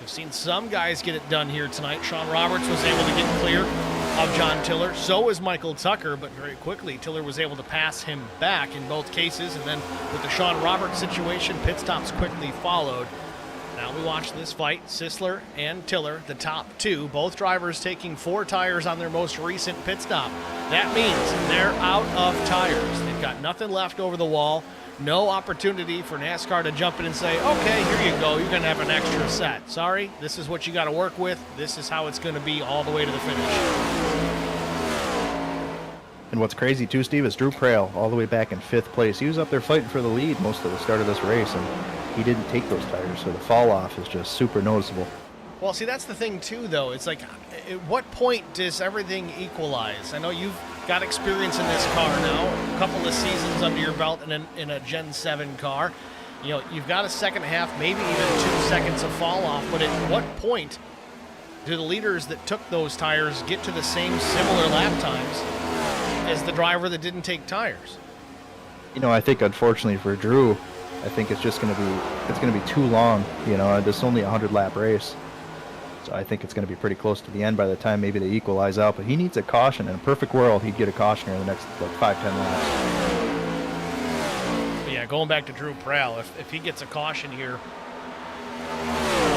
We've seen some guys get it done here tonight. Sean Roberts was able to get clear of John Tiller. So was Michael Tucker, but very quickly Tiller was able to pass him back in both cases. And then with the Sean Roberts situation, pit stops quickly followed. Now we watch this fight. Sisler and Tiller, the top two, both drivers taking 4 tires on their most recent pit stop. That means they're out of tires. They've got nothing left over the wall. No opportunity for NASCAR to jump in and say, okay, here you go, you're going to have an extra set. Sorry, this is what you got to work with. This is how it's going to be all the way to the finish. And what's crazy too, Steve, is Drew Prail all the way back in 5th place. He was up there fighting for the lead most of the start of this race, and he didn't take those tires, so the fall off is just super noticeable. Well, see, that's the thing too, though. It's like, at what point does everything equalize? I know you've got experience in this car now, a couple of seasons under your belt in a Gen 7 car. You know, you've got a second half, maybe even 2 seconds of fall off, but at what point do the leaders that took those tires get to the same similar lap times as the driver that didn't take tires? You know, I think unfortunately for Drew, I think it's just going to be too long. You know, this is only a 100-lap race. So I think it's going to be pretty close to the end by the time maybe they equalize out. But he needs a caution. In a perfect world, he'd get a caution in the next 5-10 laps. But yeah, going back to Drew Prail, if he gets a caution here,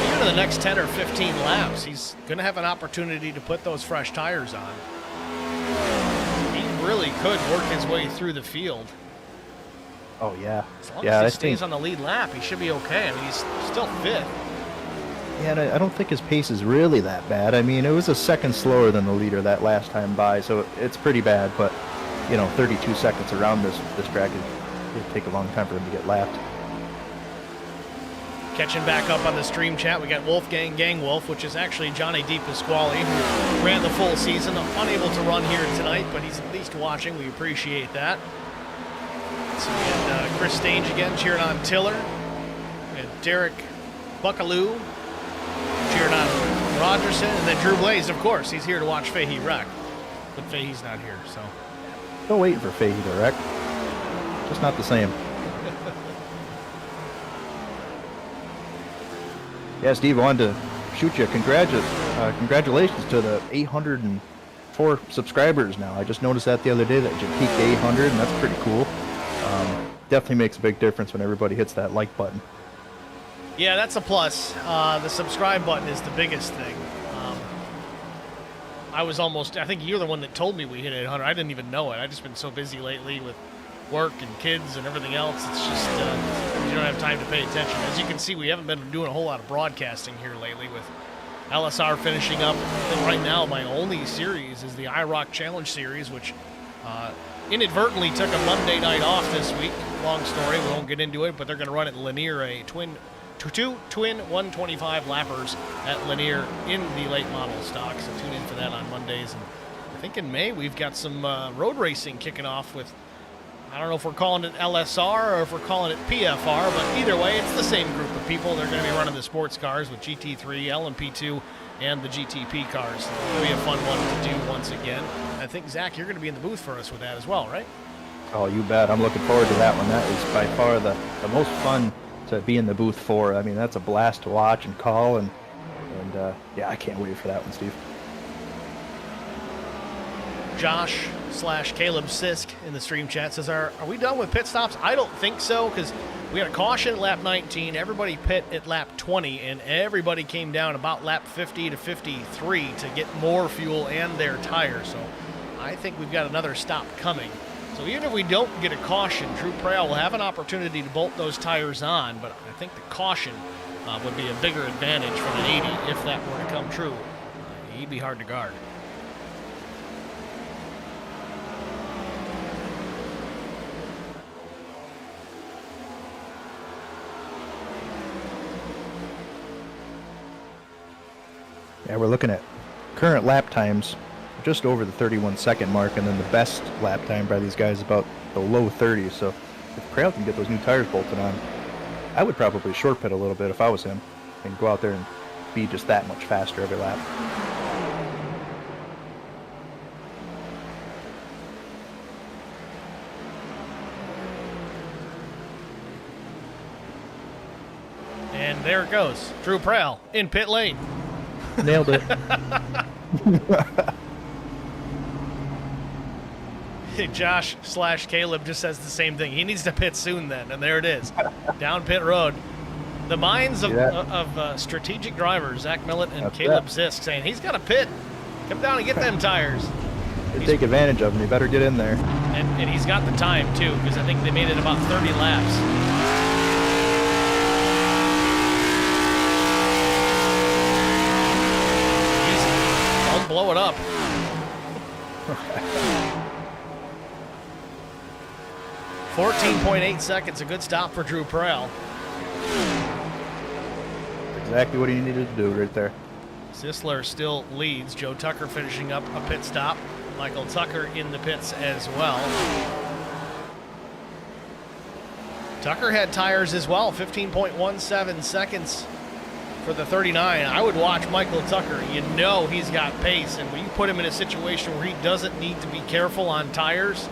even in the next 10 or 15 laps, he's going to have an opportunity to put those fresh tires on. He really could work his way through the field. Oh, yeah. As long as he stays on the lead lap, he should be okay. I mean, he's still 5th. Yeah, and I don't think his pace is really that bad. I mean, it was a second slower than the leader that last time by, so it's pretty bad. But, you know, 32 seconds around this track, it'd take a long time for him to get lapped. Catching back up on the stream chat, we got Wolfgang Gangwolf, which is actually Johnny DePasquale, who ran the full season. Unable to run here tonight, but he's at least watching. We appreciate that. So we had Chris Stange again cheering on Tiller. We had Derek Buckaloo cheering on Rogerson, and then Drew Blaze, of course. He's here to watch Fahey wreck, but Fahey's not here, so. Still waiting for Fahey to wreck. Just not the same. Yeah, Steve, I wanted to shoot you. Congratulations to the 804 subscribers now. I just noticed that the other day that you peaked 800, and that's pretty cool. Definitely makes a big difference when everybody hits that like button. Yeah, that's a plus. The subscribe button is the biggest thing. I think you're the one that told me we hit 800. I didn't even know it. I've just been so busy lately with work and kids and everything else. It's just, you don't have time to pay attention. As you can see, we haven't been doing a whole lot of broadcasting here lately with LSR finishing up. And right now, my only series is the iRock Challenge Series, which inadvertently took a Monday night off this week. Long story, we won't get into it, but they're going to run at Lanier, two twin 125 lappers at Lanier in the late model stock. So tune in for that on Mondays. And I think in May we've got some road racing kicking off with, I don't know if we're calling it LSR or if we're calling it PFR, but either way, it's the same group of people. They're going to be running the sports cars with GT3, LMP2, and the GTP cars. So it'll be a fun one to do once again. I think, Zach, you're going to be in the booth for us with that as well, right? Oh, you bet. I'm looking forward to that one. That is by far the most fun to be in the booth for. I mean, that's a blast to watch and call, and yeah, I can't wait for that one, Steve. Josh/Caleb Sisk in the stream chat says, are we done with pit stops? I don't think so, because we had a caution at lap 19, everybody pit at lap 20, and everybody came down about lap 50 to 53 to get more fuel and their tires. So I think we've got another stop coming. So even if we don't get a caution, Drew Prail will have an opportunity to bolt those tires on, but I think the caution would be a bigger advantage for the 80 if that were to come true. He'd be hard to guard. Yeah, we're looking at current lap times just over the 31-second mark, and then the best lap time by these guys about the low 30s. So if Prail can get those new tires bolted on, I would probably short pit a little bit if I was him and go out there and be just that much faster every lap. And there it goes. Drew Prail in pit lane. Nailed it. Josh/Caleb just says the same thing. He needs to pit soon then, and there it is. Down pit road. The minds of strategic drivers, Zach Millett and Caleb Zisk, saying he's got to pit. Come down and get them tires. They take advantage of him. You better get in there. And he's got the time, too, because I think they made it about 30 laps. Don't blow it up. 14.8 seconds, a good stop for Drew Prail. Exactly what he needed to do right there. Sisler still leads. Joe Tucker finishing up a pit stop. Michael Tucker in the pits as well. Tucker had tires as well, 15.17 seconds for the 39. I would watch Michael Tucker. You know he's got pace, and when you put him in a situation where he doesn't need to be careful on tires,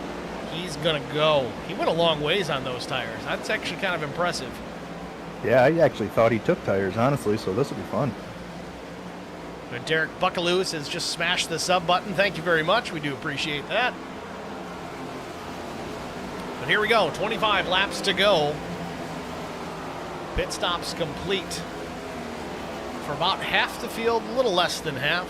he's going to go. He went a long ways on those tires. That's actually kind of impressive. Yeah, I actually thought he took tires, honestly, so this will be fun. But Derek Buckalewis has just smashed the sub button. Thank you very much. We do appreciate that. But here we go. 25 laps to go. Pit stops complete for about half the field, a little less than half.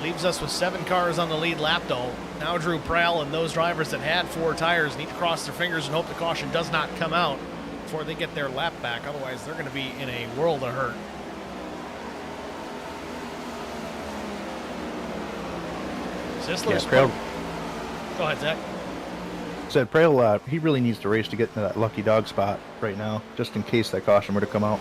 Leaves us with 7 cars on the lead lap, though. Now Drew Prail and those drivers that had 4 tires need to cross their fingers and hope the caution does not come out before they get their lap back. Otherwise, they're going to be in a world of hurt. Sisler's Prail. Go ahead, Zach. Said Prail, he really needs to race to get into that lucky dog spot right now, just in case that caution were to come out.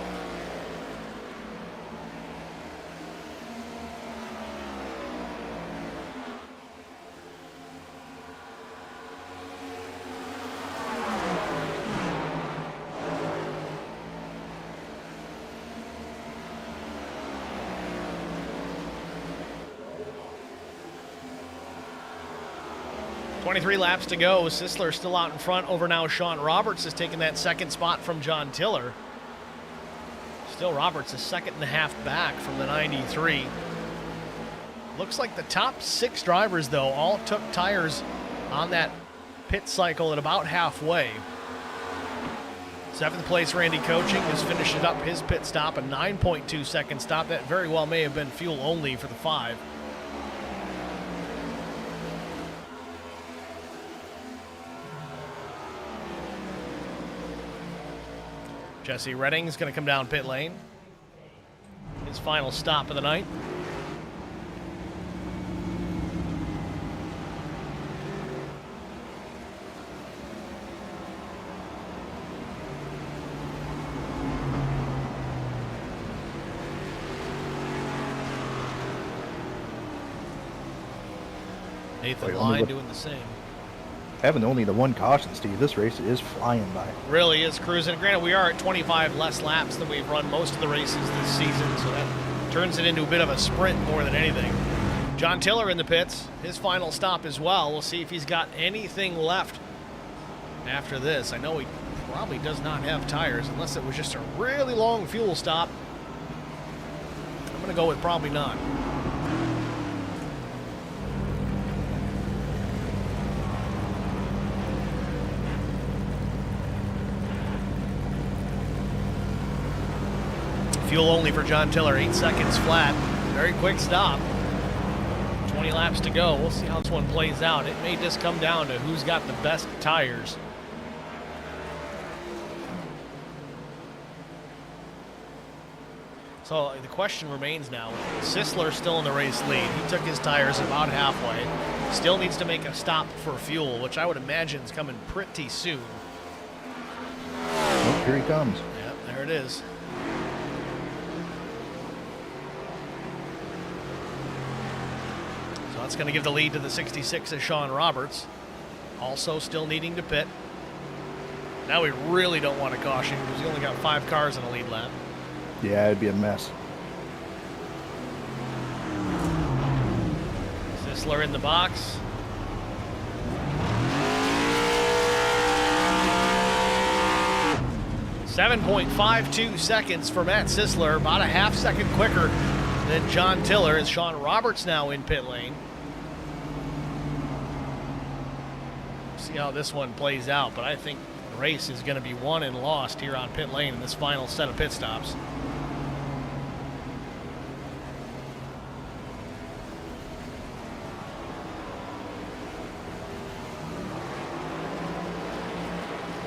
Three laps to go. Sisler still out in front over now. Sean Roberts has taken that second spot from John Tiller. Still Roberts a second and a half back from the 93. Looks like the top 6 drivers, though, all took tires on that pit cycle at about halfway. 7th place Randy Coaching has finished up his pit stop, a 9.2 second stop. That very well may have been fuel only for the 5. Jesse Redding's going to come down pit lane. His final stop of the night. Nathan Line doing the same. Having only the 1 caution, Steve, this race is flying by. Really is cruising. Granted, we are at 25 less laps than we've run most of the races this season, so that turns it into a bit of a sprint more than anything. John Tiller in the pits, his final stop as well. We'll see if he's got anything left after this. I know he probably does not have tires, unless it was just a really long fuel stop. I'm going to go with probably not. Fuel only for John Tiller, 8 seconds flat. Very quick stop. 20 laps to go. We'll see how this one plays out. It may just come down to who's got the best tires. So the question remains now. Sisler still in the race lead. He took his tires about halfway. Still needs to make a stop for fuel, which I would imagine is coming pretty soon. Oh, here he comes. Yep, there it is. That's going to give the lead to the 66 of Sean Roberts. Also still needing to pit. Now we really don't want to caution because you only got 5 cars in the lead lap. Yeah, it'd be a mess. Sisler in the box. .52 seconds for Matt Sisler, about a half-second quicker than John Tiller, as Sean Roberts now in pit lane. See how this one plays out, but I think the race is going to be won and lost here on pit lane in this final set of pit stops.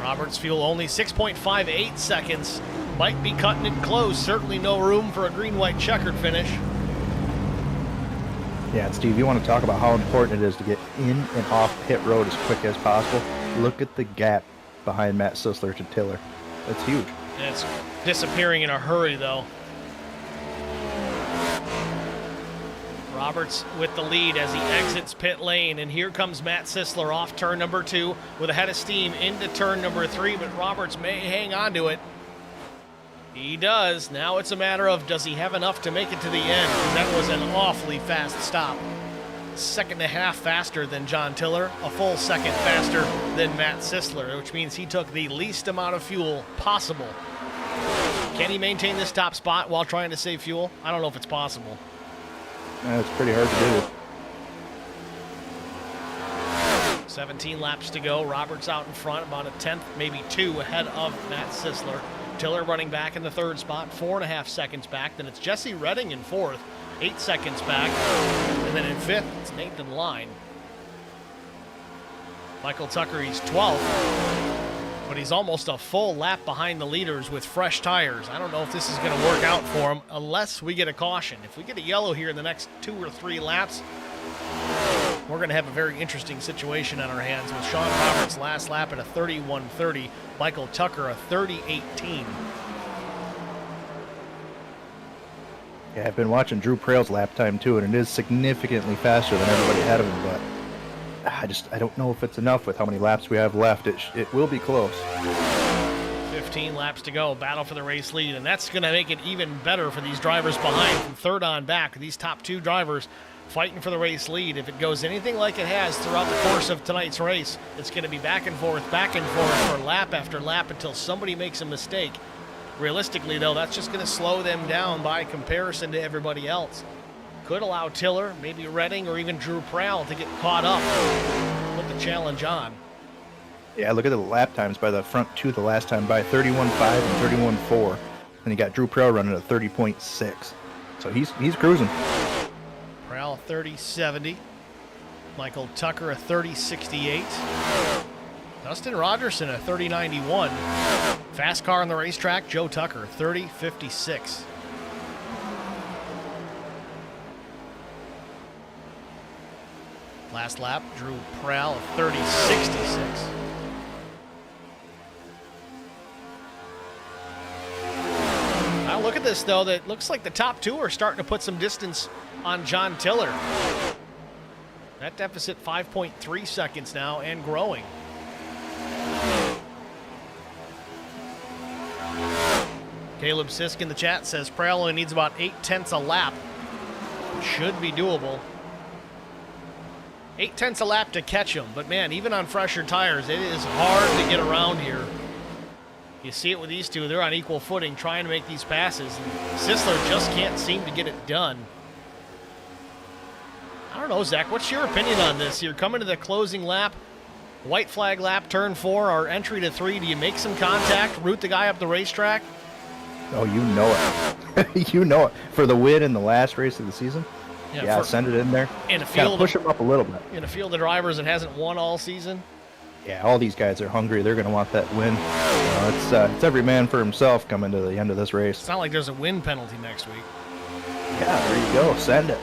Roberts fuel only 6.58 seconds. Might be cutting it close. Certainly no room for a green-white checkered finish. Yeah, and Steve, you want to talk about how important it is to get in and off pit road as quick as possible. Look at the gap behind Matt Sisler to Tiller. That's huge. It's disappearing in a hurry, though. Roberts with the lead as he exits pit lane, and here comes Matt Sisler off turn number 2 with a head of steam into turn number 3, but Roberts may hang on to it. He does. Now it's a matter of, does he have enough to make it to the end? Because that was an awfully fast stop. Second and a half faster than John Tiller, a full second faster than Matt Sisler, which means he took the least amount of fuel possible. Can he maintain this top spot while trying to save fuel? I don't know if it's possible. It's pretty hard to do. 17 laps to go. Roberts out in front, about a tenth, maybe 2 ahead of Matt Sisler. Tiller running back in the 3rd spot, 4.5 seconds back. Then it's Jesse Redding in 4th, 8 seconds back. And then in 5th, it's Nathan Line. Michael Tucker, he's 12th. But he's almost a full lap behind the leaders with fresh tires. I don't know if this is going to work out for him unless we get a caution. If we get a yellow here in the next 2 or 3 laps, we're going to have a very interesting situation on our hands with Sean Roberts' last lap at a 31.30, Michael Tucker a 30.18. Yeah, I've been watching Drew Prail's lap time too, and it is significantly faster than everybody ahead of him, but I don't know if it's enough with how many laps we have left. It will be close. 15 laps to go, battle for the race lead, and that's going to make it even better for these drivers behind from 3rd on back. These top 2 drivers fighting for the race lead. If it goes anything like it has throughout the course of tonight's race, it's going to be back and forth for lap after lap until somebody makes a mistake. Realistically, though, that's just going to slow them down by comparison to everybody else. Could allow Tiller, maybe Redding, or even Drew Prail to get caught up. Put the challenge on. Yeah, look at the lap times by the front 2 the last time by 31.5 and 31.4. And you got Drew Prail running at 30.6. So he's cruising. Prail 30.70. Michael Tucker a 30.68. Dustin Rogerson a 30.91. Fast car on the racetrack, Joe Tucker 30.56. Last lap, Drew Prail of 30.66. Now look at this, though. That looks like the top 2 are starting to put some distance on John Tiller. That deficit 5.3 seconds now and growing. Caleb Sisk in the chat says Prail only needs about 0.8 a lap. Should be doable. 0.8 a lap to catch him, but man, even on fresher tires, it is hard to get around here. You see it with these two. They're on equal footing trying to make these passes, and Sisler just can't seem to get it done. I don't know, Zach, what's your opinion on this? You're coming to the closing lap, white flag lap, turn 4, our entry to 3. Do you make some contact, root the guy up the racetrack? Oh, you know it. You know it. For the win in the last race of the season? Yeah, send it in there. In a field, push him up a little bit. In a field of drivers that hasn't won all season? Yeah, all these guys are hungry. They're going to want that win. It's every man for himself coming to the end of this race. It's not like there's a win penalty next week. Yeah, there you go. Send it.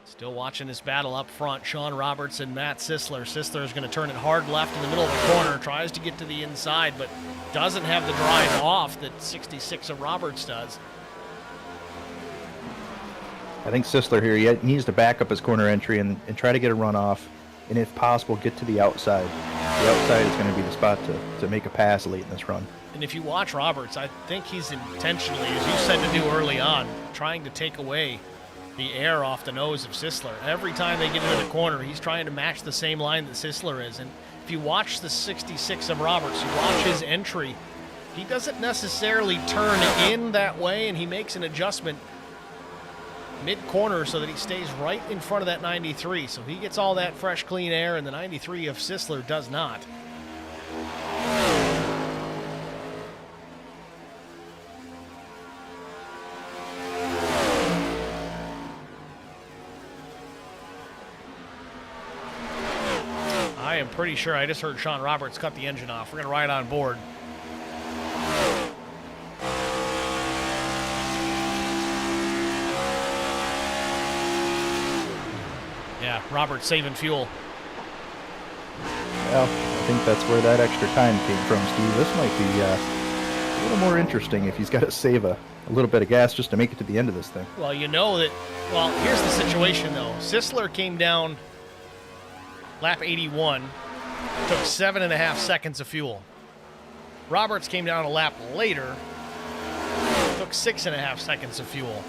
Still watching this battle up front. Sean Roberts and Matt Sisler. Sisler is going to turn it hard left in the middle of the corner. Tries to get to the inside, but doesn't have the drive off that 66 of Roberts does. I think Sisler here, he needs to back up his corner entry and try to get a run off. and if possible, get to the outside. The outside is going to be the spot to make a pass late in this run. And if you watch Roberts, I think he's intentionally, as you said to do early on, trying to take away the air off the nose of Sisler. Every time they get into the corner, he's trying to match the same line that Sisler is. And if you watch the 66 of Roberts, you watch his entry, he doesn't necessarily turn in that way, and he makes an adjustment mid-corner so that he stays right in front of that 93. So he gets all that fresh, clean air, and the 93 of Sisler does not. I am pretty sure I just heard Sean Roberts cut the engine off. We're going to ride on board. Yeah, Roberts saving fuel. Well, I think that's where that extra time came from, Steve. This might be a little more interesting if he's got to save a little bit of gas just to make it to the end of this thing. Well, you know that, well, here's the situation, though. Sisler came down lap 81, took 7.5 seconds of fuel. Roberts came down a lap later, took 6.5 seconds of fuel.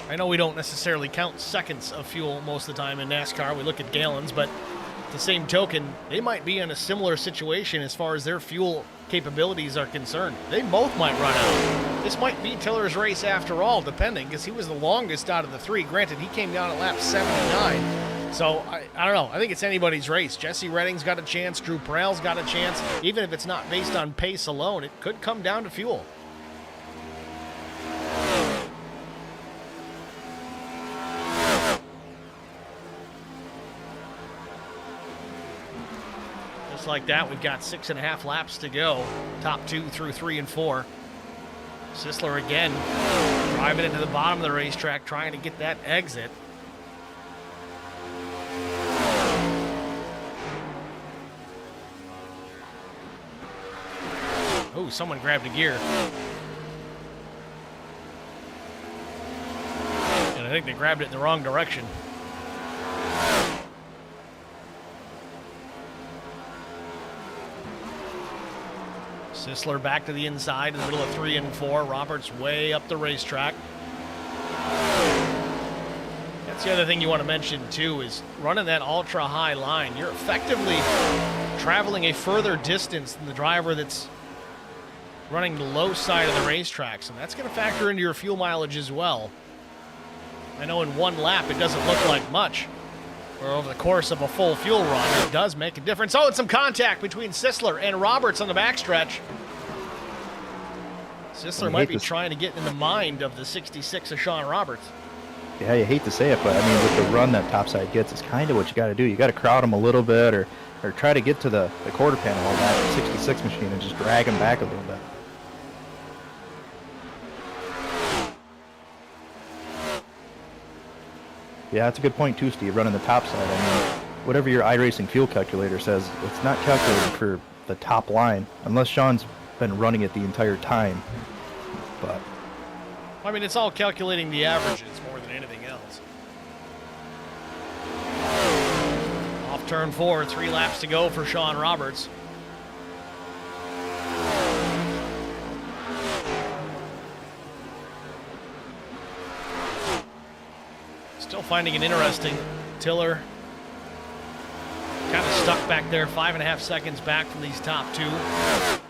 I know we don't necessarily count seconds of fuel most of the time in NASCAR. We look at gallons, but at the same token, they might be in a similar situation as far as their fuel capabilities are concerned. They both might run out. This might be Tiller's race after all, depending, because he was the longest out of the three. Granted, he came down at lap 79. So, I don't know. I think it's anybody's race. Jesse Redding's got a chance. Drew Prell's got a chance. Even if it's not based on pace alone, it could come down to fuel. Just like that, we've got 6.5 laps to go. Top 2 through 3 and 4. Sisler again driving into the bottom of the racetrack, trying to get that exit. Oh, someone grabbed a gear. And I think they grabbed it in the wrong direction. Sisler back to the inside in the middle of 3 and 4. Roberts way up the racetrack. That's the other thing you want to mention, too, is running that ultra-high line. You're effectively traveling a further distance than the driver that's running the low side of the racetrack, so that's going to factor into your fuel mileage as well. I know in one lap it doesn't look like much, or over the course of a full fuel run, it does make a difference. Oh, and some contact between Sisler and Roberts on the backstretch. Sisler might be trying to get in the mind of the 66 of Sean Roberts. Yeah, you hate to say it, but I mean, with the run that topside gets, it's kind of what you got to do. You got to crowd him a little bit, or try to get to the quarter panel of that 66 machine and just drag him back a little bit. Yeah, that's a good point too, Steve, running the top side. I mean, whatever your iRacing fuel calculator says, it's not calculated for the top line, unless Sean's been running it the entire time. But I mean, it's all calculating the averages more than anything else. Off turn 4, 3 laps to go for Sean Roberts. Still finding it interesting. Tiller kind of stuck back there, 5.5 seconds back from these top 2.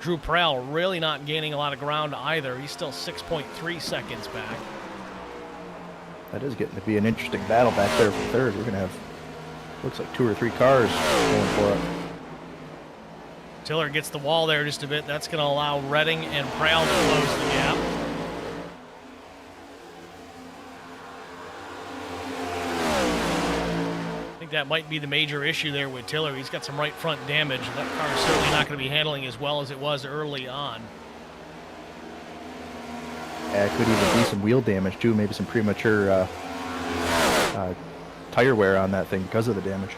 Drew Prell really not gaining a lot of ground either. He's still 6.3 seconds back. that is getting to be an interesting battle back there for third. We're going to have, looks like 2 or 3 cars going for it. Tiller gets the wall there just a bit. That's going to allow Redding and Prell to close the gap. That might be the major issue there with Tiller. He's got some right front damage. That car is certainly not going to be handling as well as it was early on. Yeah, it could even be some wheel damage too, maybe some premature tire wear on that thing because of the damage.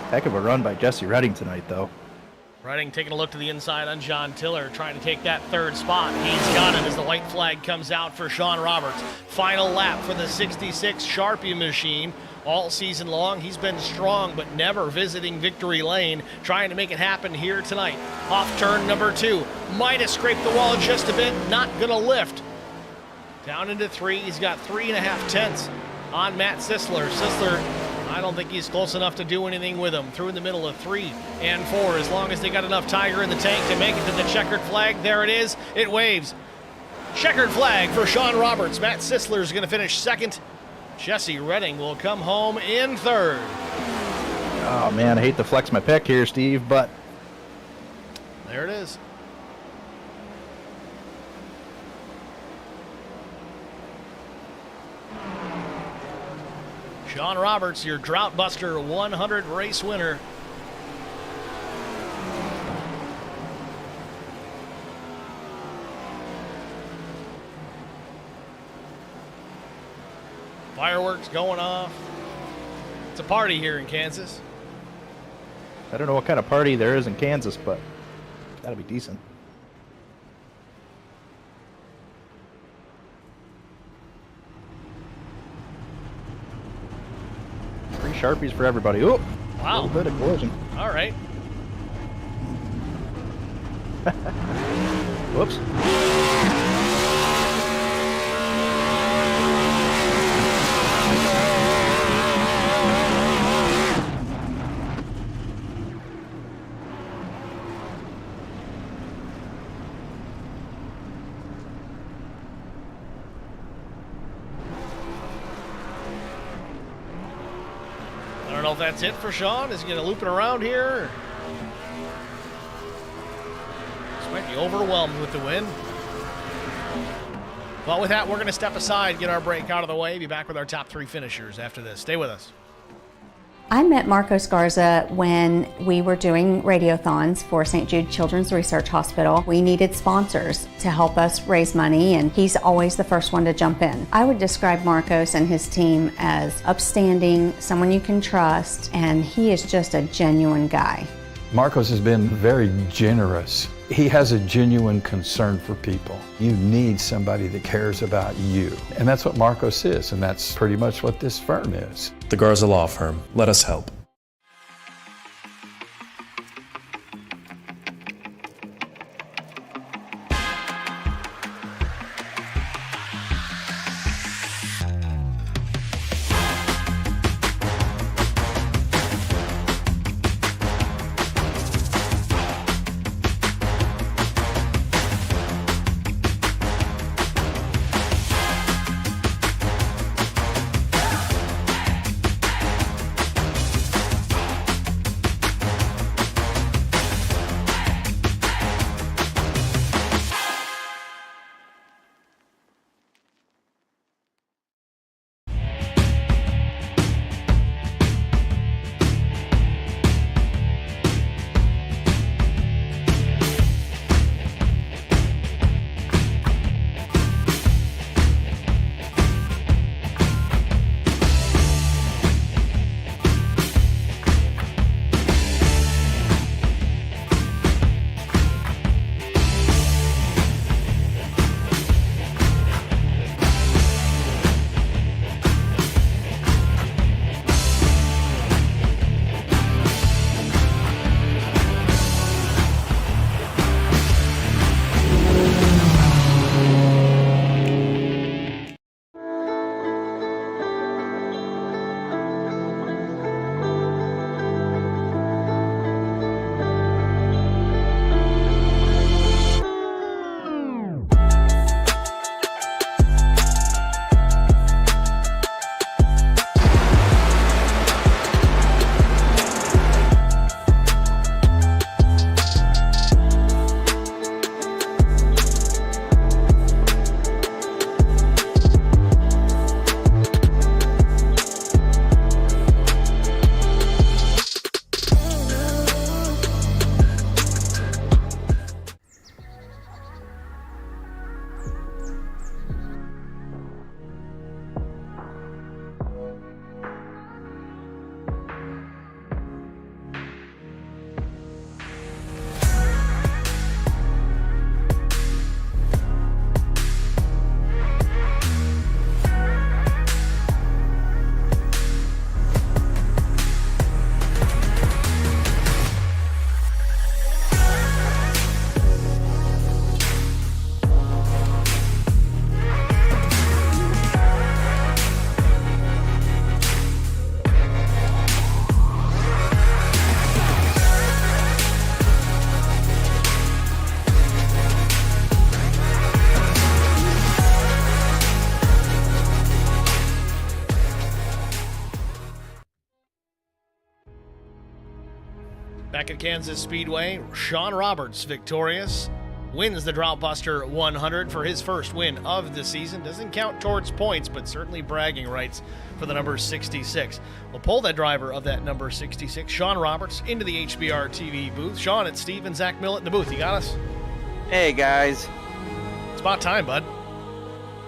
Heck of a run by Jesse Redding tonight, though. Redding taking a look to the inside on John Tiller, trying to take that third spot. He's got it as the white flag comes out for Sean Roberts. Final lap for the 66 Sharpie machine. all season long. He's been strong, but never visiting victory lane, trying to make it happen here tonight. Off turn number 2. Might have scraped the wall just a bit, not going to lift. Down into 3. He's got 3.5 tenths on Matt Sisler. Sisler, I don't think he's close enough to do anything with him. Through in the middle of 3 and 4. As long as they got enough Tiger in the tank to make it to the checkered flag, there it is. It waves. Checkered flag for Sean Roberts. Matt Sisler is going to finish second. Jesse Redding will come home in third. Oh man, I hate to flex my pick here, Steve, but there it is. Sean Roberts, your Drought Buster 100 race winner. Fireworks going off. It's a party here in Kansas. I don't know what kind of party there is in Kansas, but it's gotta be decent. Free Sharpies for everybody. Oh, Wow. a little bit of collision. All right. Whoops. I don't know if that's it for Sean. Is he going to loop it around here? This might be overwhelmed with the wind. Well, with that, we're going to step aside, get our break out of the way, be back with our top 3 finishers after this. Stay with us. I met Marco Scarza when we were doing radiothons for St. Jude Children's Research Hospital. We needed sponsors to help us raise money, and he's always the first one to jump in. I would describe Marcos and his team as upstanding, someone you can trust, and he is just a genuine guy. Marcos has been very generous. He has a genuine concern for people. You need somebody that cares about you. And that's what Marcos is, and that's pretty much what this firm is. The Garza Law Firm. Let us help. back at Kansas Speedway. Sean Roberts victorious. Wins the Drought Buster 100 for his first win of the season. Doesn't count towards points, but certainly bragging rights for the number 66. We'll pull that driver of that number 66, Sean Roberts, into the HBR TV booth. Sean, it's Steve and Zach Millett in the booth. You got us? Hey, guys. It's about time, bud.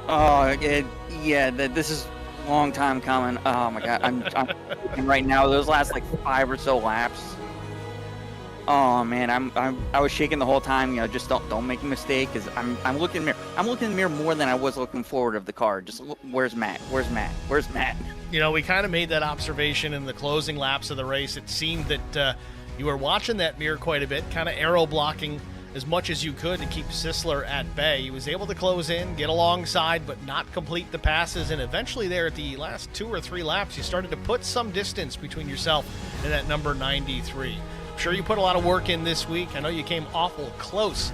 Oh, this is a long time coming. Oh, my God. I'm looking right now. Those last, 5 or so laps. Oh, man, I was shaking the whole time. Just don't make a mistake, because I'm looking in the mirror. I'm looking in the mirror more than I was looking forward of the car. Just look, where's Matt? Where's Matt? Where's Matt? We kind of made that observation in the closing laps of the race. It seemed that you were watching that mirror quite a bit, kind of arrow blocking as much as you could to keep Sisler at bay. He was able to close in, get alongside, but not complete the passes. And eventually there at the last 2 or 3 laps, you started to put some distance between yourself and that number 93. I'm sure you put a lot of work in this week. I know you came awful close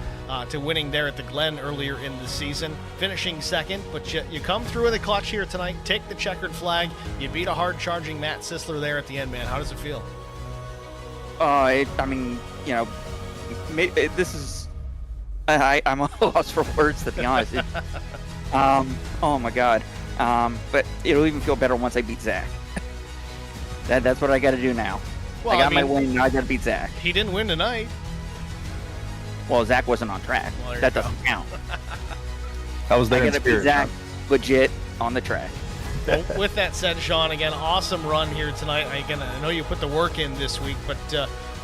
to winning there at the Glen earlier in the season, finishing second, but you come through in the clutch here tonight, take the checkered flag. You beat a hard-charging Matt Sisler there at the end, man. How does it feel? This is... I'm a loss for words, to be honest. Oh, my God. But it'll even feel better once I beat Zach. That's what I got to do now. Well, I got my win, now I got to beat Zach. He didn't win tonight. Well, Zach wasn't on track. Well, that doesn't count. I was there I in got to beat spirit. Zach legit on the track. Well, with that said, Sean, again, awesome run here tonight. I know you put the work in this week, but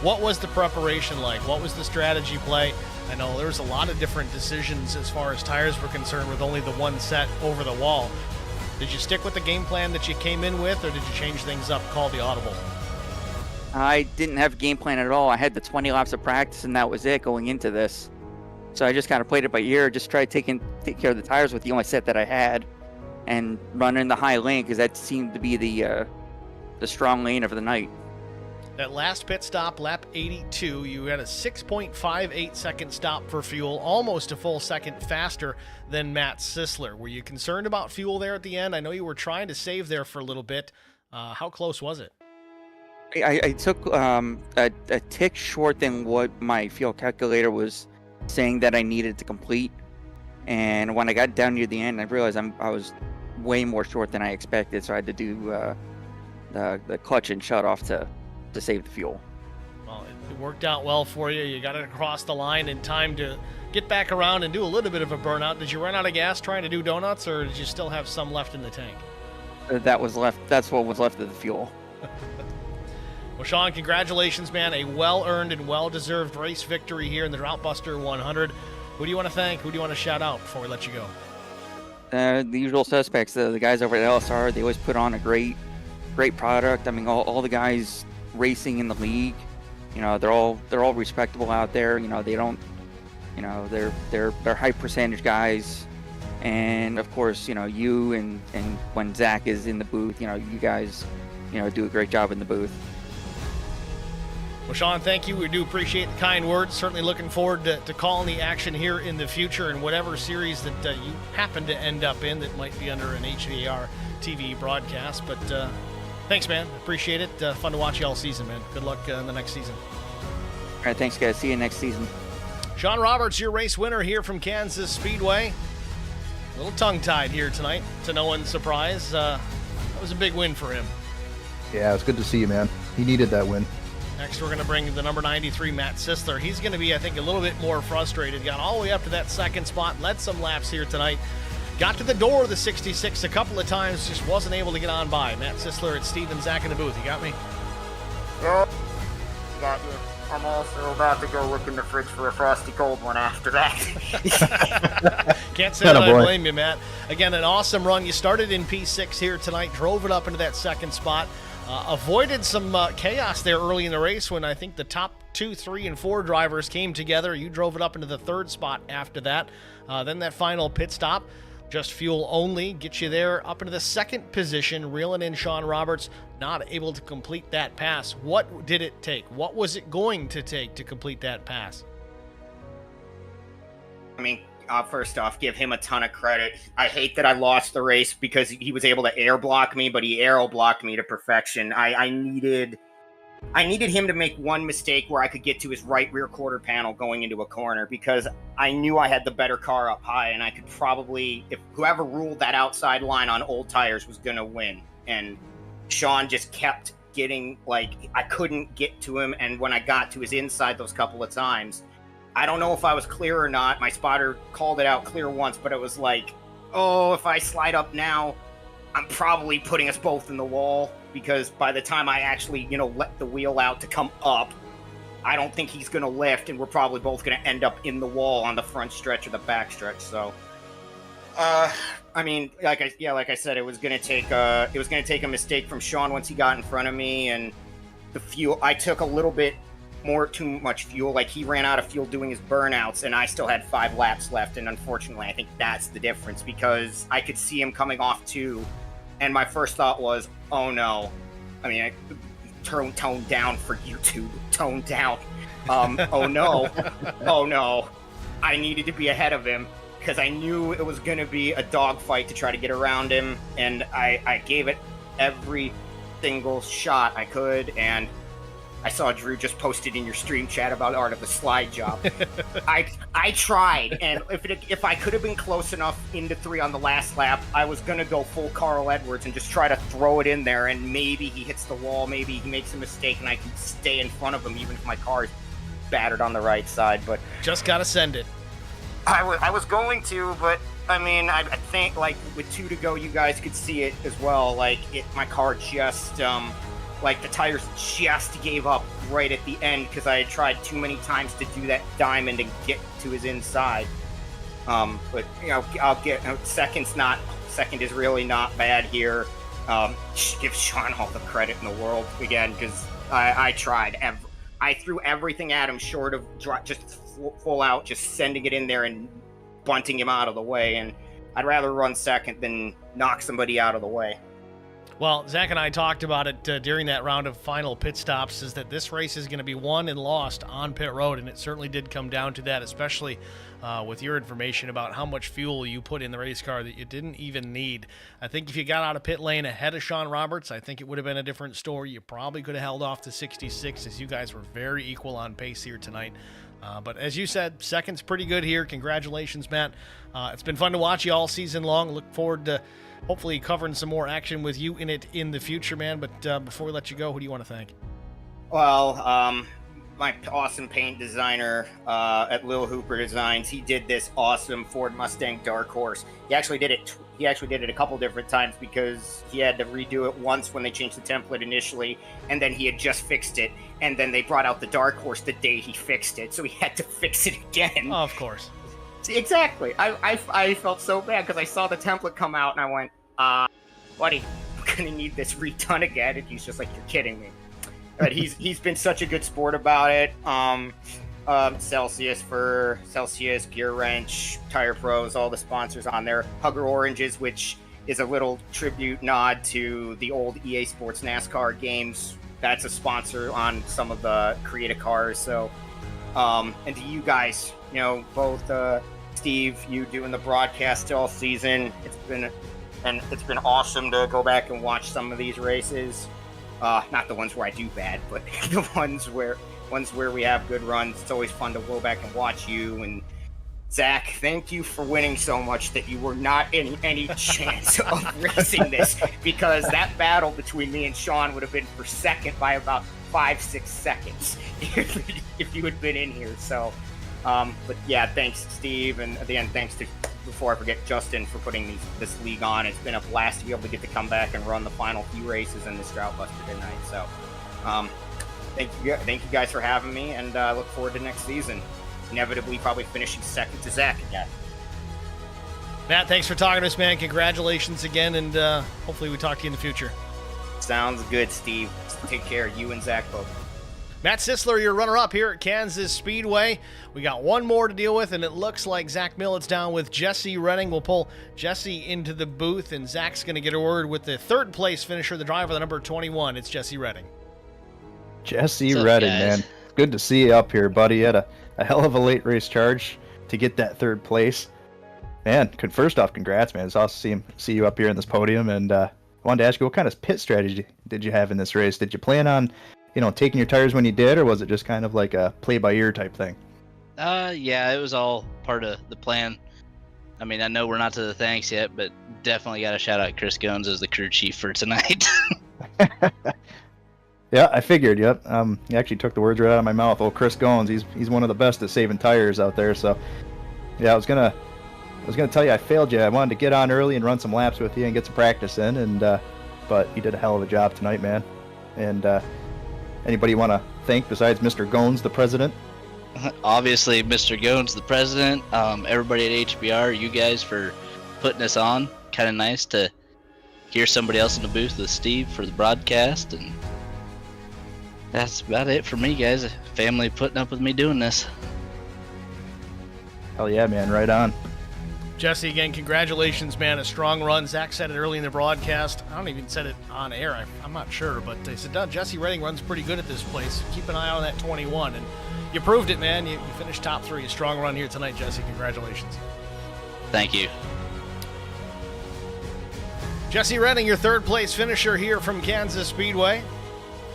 what was the preparation like? What was the strategy play? I know there was a lot of different decisions as far as tires were concerned with only the one set over the wall. Did you stick with the game plan that you came in with, or did you change things up, call the audible? I didn't have a game plan at all. I had the 20 laps of practice, and that was it going into this. So I just kind of played it by ear, just tried to take care of the tires with the only set that I had, and run in the high lane, because that seemed to be the strong lane of the night. That last pit stop, lap 82, you had a 6.58 second stop for fuel, almost a full second faster than Matt Sisler. Were you concerned about fuel there at the end? I know you were trying to save there for a little bit. How close was it? I took a tick short than what my fuel calculator was saying that I needed to complete. And when I got down near the end, I realized I was way more short than I expected, so I had to do the clutch and shut off to save the fuel. Well, it worked out well for you. You got it across the line in time to get back around and do a little bit of a burnout. Did you run out of gas trying to do donuts, or did you still have some left in the tank? That was left. That's what was left of the fuel. Well, Sean, congratulations, man. A well-earned and well-deserved race victory here in the Drought Buster 100. Who do you want to thank? Who do you want to shout out before we let you go? The usual suspects, the guys over at LSR. They always put on a great product. I mean, all the guys racing in the league, they're all respectable out there. They don't, they're high percentage guys. And of course, you and when Zach is in the booth, you guys, do a great job in the booth. Well, Sean, thank you. We do appreciate the kind words. Certainly looking forward to calling the action here in the future in whatever series that you happen to end up in that might be under an HVR TV broadcast. But thanks, man. Appreciate it. Fun to watch you all season, man. Good luck in the next season. All right, thanks, guys. See you next season. Sean Roberts, your race winner here from Kansas Speedway. A little tongue-tied here tonight, to no one's surprise. That was a big win for him. Yeah, it's good to see you, man. He needed that win. Next, we're going to bring the number 93, Matt Sisler. He's going to be, I think, a little bit more frustrated. Got all the way up to that second spot, led some laps here tonight. Got to the door of the 66 a couple of times, just wasn't able to get on by. Matt Sisler at Steve and Zach in the booth. You got me? Yep. Got you. I'm also about to go look in the fridge for a frosty cold one after that. Can't say that I blame you, Matt. Again, an awesome run. You started in P6 here tonight, drove it up into that second spot. Avoided some chaos there early in the race when I think the top 2, 3, and 4 drivers came together. You drove it up into the third spot after that. Then that final pit stop, just fuel only, gets you there up into the second position, reeling in Sean Roberts, not able to complete that pass. What did it take? What was it going to take to complete that pass? I mean, first off, give him a ton of credit. I hate that I lost the race because he was able to air block me, but he aero blocked me to perfection. I needed I needed him to make one mistake where I could get to his right rear quarter panel going into a corner, because I knew I had the better car up high, and I could probably, if whoever ruled that outside line on old tires was going to win. And Sean just kept getting, like, I couldn't get to him, and when I got to his inside those couple of times, I don't know if I was clear or not. My spotter called it out clear once, but it was like, oh, if I slide up now, I'm probably putting us both in the wall, because by the time I actually, let the wheel out to come up, I don't think he's going to lift, and we're probably both going to end up in the wall on the front stretch or the back stretch. So, I mean, like I said, it was going to take a mistake from Sean once he got in front of me, and the fuel. I took a little bit too much fuel. Like, he ran out of fuel doing his burnouts, and I still had 5 laps left. And unfortunately, I think that's the difference, because I could see him coming off 2, and my first thought was, oh no. I mean, tone down for YouTube. Tone down. Oh no. Oh no. I needed to be ahead of him, because I knew it was going to be a dogfight to try to get around him, and I gave it every single shot I could. And I saw Drew just posted in your stream chat about Art of the Slide Job. I tried, and if I could have been close enough into 3 on the last lap, I was going to go full Carl Edwards and just try to throw it in there, and maybe he hits the wall, maybe he makes a mistake, and I can stay in front of him even if my car's battered on the right side. But just got to send it. I was going to, but I mean, I think, like, with 2 to go, you guys could see it as well. Like, my car just... like, the tires just gave up right at the end, because I had tried too many times to do that diamond and get to his inside. But, I'll get second is really not bad here. Give Sean all the credit in the world again, because I tried. I threw everything at him short of just full out, just sending it in there and bunting him out of the way. And I'd rather run second than knock somebody out of the way. Well, Zach and I talked about it during that round of final pit stops, is that this race is going to be won and lost on pit road, and it certainly did come down to that, especially with your information about how much fuel you put in the race car that you didn't even need. I think if you got out of pit lane ahead of Sean Roberts, I think it would have been a different story. You probably could have held off to 66, as you guys were very equal on pace here tonight. But as you said, second's pretty good here. Congratulations, Matt. It's been fun to watch you all season long. Look forward to hopefully covering some more action with you in it in the future, man. But before we let you go, who do you want to thank? Well, my awesome paint designer at Lil Hooper Designs. He did this awesome Ford Mustang Dark Horse. He actually did it a couple different times, because he had to redo it once when they changed the template initially, and then he had just fixed it, and then they brought out the Dark Horse the day he fixed it, so he had to fix it again. Oh, of course. Exactly. I felt so bad, because I saw the template come out and I went, buddy, I'm gonna need this redone again. And he's just like, you're kidding me. But he's been such a good sport about it. Celsius, Gear Wrench, Tire Pros, all the sponsors on there. Hugger Oranges, which is a little tribute nod to the old EA Sports NASCAR games. That's a sponsor on some of the Create a cars. So, and to you guys, both Steve, you doing the broadcast all season. It's been awesome to go back and watch some of these races. Not the ones where I do bad, but the ones where we have good runs. It's always fun to go back and watch you. And Zach, thank you for winning so much that you were not in any chance of racing this, because that battle between me and Sean would have been for second by about 5-6 seconds if you had been in here. So, but yeah, thanks Steve, and again, thanks to, before I forget, Justin, for putting this league on. It's been a blast to be able to get to come back and run the final few races in this Drought Buster tonight. So, thank you guys for having me, and I look forward to next season. Inevitably, probably finishing second to Zach again. Matt, thanks for talking to us, man. Congratulations again, and hopefully we talk to you in the future. Sounds good, Steve. Take care, you and Zach both. Matt Sisler, your runner-up here at Kansas Speedway. We got one more to deal with, and it looks like Zach Millet's down with Jesse Redding. We'll pull Jesse into the booth, and Zach's going to get a word with the third-place finisher, the driver, the number 21. It's Jesse Redding. Jesse Redding, man. Good to see you up here, buddy. You had a hell of a late race charge to get that third place. Man, first off, congrats, man. It's awesome to see you up here in this podium. And I wanted to ask you, what kind of pit strategy did you have in this race? Did you plan on taking your tires when you did, or was it just kind of like a play-by-ear type thing? Yeah, it was all part of the plan. I mean, I know we're not to the thanks yet, but definitely got to shout out Chris Gones as the crew chief for tonight. Yeah, I figured. Yep. He actually took the words right out of my mouth. Oh, Chris Gones, he's one of the best at saving tires out there. So, yeah, I was gonna tell you I failed you. I wanted to get on early and run some laps with you and get some practice in, and but you did a hell of a job tonight, man. And anybody you want to thank besides Mr. Gones, the president? Obviously, Mr. Gones, the president, everybody at HBR, you guys for putting us on. Kind of nice to hear somebody else in the booth with Steve for the broadcast, and that's about it for me, guys. Family putting up with me doing this. Hell yeah, man. Right on. Jesse, again, congratulations, man. A strong run. Zach said it early in the broadcast. I don't even said it on air. I'm not sure, but they said, Jesse Redding runs pretty good at this place. Keep an eye on that 21. And you proved it, man. You finished top 3. A strong run here tonight, Jesse. Congratulations. Thank you. Jesse Redding, your third place finisher here from Kansas Speedway.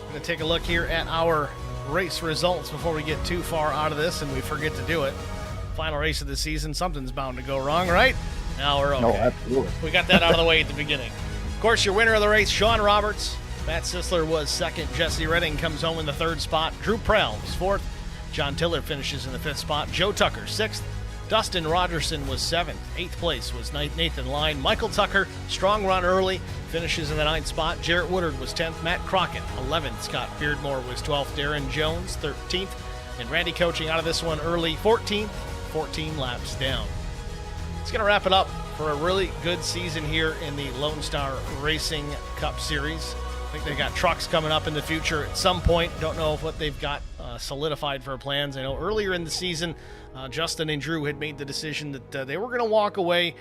Going to take a look here at our race results before we get too far out of this and we forget to do it. Final race of the season. Something's bound to go wrong, right? Now we're okay. No, absolutely. We got that out of the way at the beginning. Of course, your winner of the race, Sean Roberts. Matt Sisler was second. Jesse Redding comes home in the third spot. Drew Prell was fourth. John Tiller finishes in the fifth spot. Joe Tucker, sixth. Dustin Rogerson was seventh. Eighth place was Nathan Line. Michael Tucker, strong run early, finishes in the ninth spot. Jarrett Woodard was 10th. Matt Crockett, 11th. Scott Beardmore was 12th. Darren Jones, 13th. And Randy coaching out of this one early, 14th. 14 laps down. It's going to wrap it up for a really good season here in the Lonestar Racing Cup Series. I think they've got trucks coming up in the future at some point. Don't know what they've got solidified for plans. I know earlier in the season, Justin and Drew had made the decision that they were going to walk away,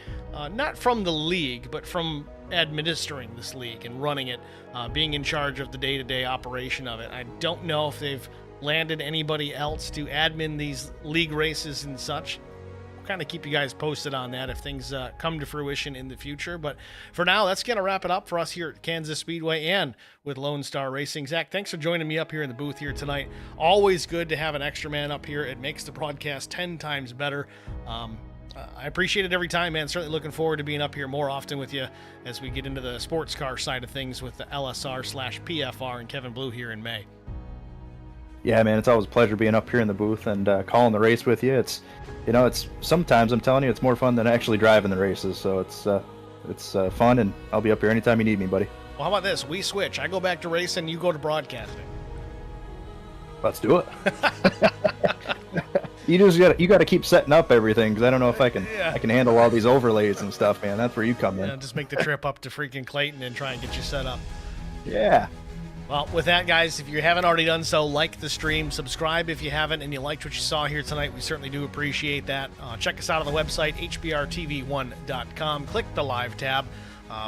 not from the league, but from administering this league and running it, being in charge of the day-to-day operation of it. I don't know if they've landed anybody else to admin these league races and such. We'll kind of keep you guys posted on that if things come to fruition in the future. But for now, that's going to wrap it up for us here at Kansas Speedway and with Lonestar Racing. Zach, thanks for joining me up here in the booth here tonight. Always good to have an extra man up here. It makes the broadcast 10 times better. I appreciate it every time, man. Certainly looking forward to being up here more often with you as we get into the sports car side of things with the LSR/PFR and Kevin Blue here in May. Yeah, man, it's always a pleasure being up here in the booth and calling the race with you. It's sometimes, I'm telling you, it's more fun than actually driving the races. So it's fun, and I'll be up here anytime you need me, buddy. Well, how about this? We switch. I go back to racing, you go to broadcasting. Let's do it. You got to keep setting up everything, because I don't know if I can handle all these overlays and stuff, man. That's where you come in. Yeah, just make the trip up to freaking Clayton and try and get you set up. Yeah. Well, with that, guys, if you haven't already done so, like the stream, subscribe if you haven't, and you liked what you saw here tonight. We certainly do appreciate that. Check us out on the website, hbrtv1.com. Click the live tab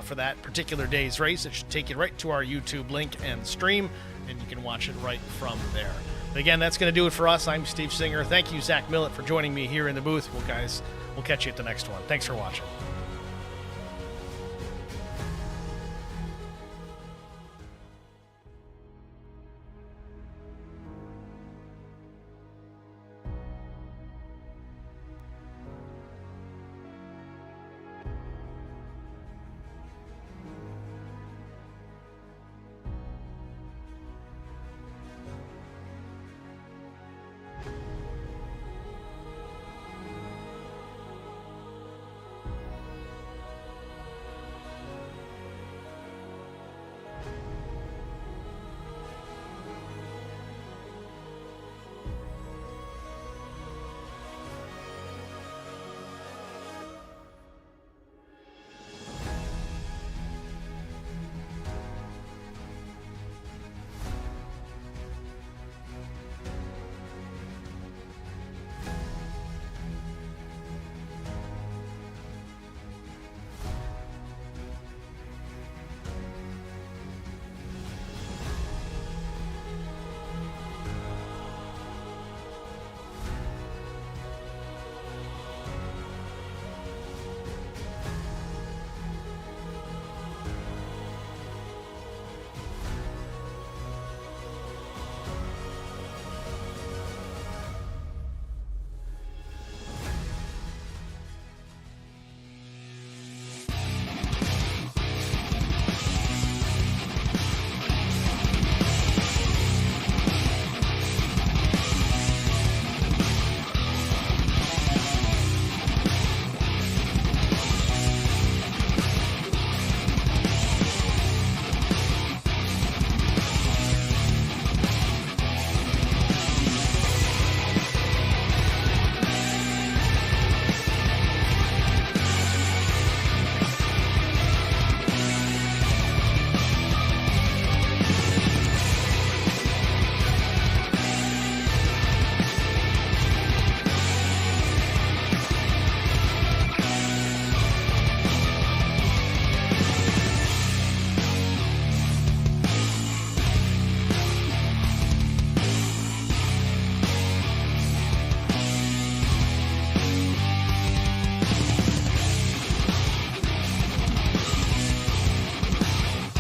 for that particular day's race. It should take you right to our YouTube link and stream, and you can watch it right from there. But again, that's going to do it for us. I'm Steve Singer. Thank you, Zach Millett, for joining me here in the booth. Well, guys, we'll catch you at the next one. Thanks for watching.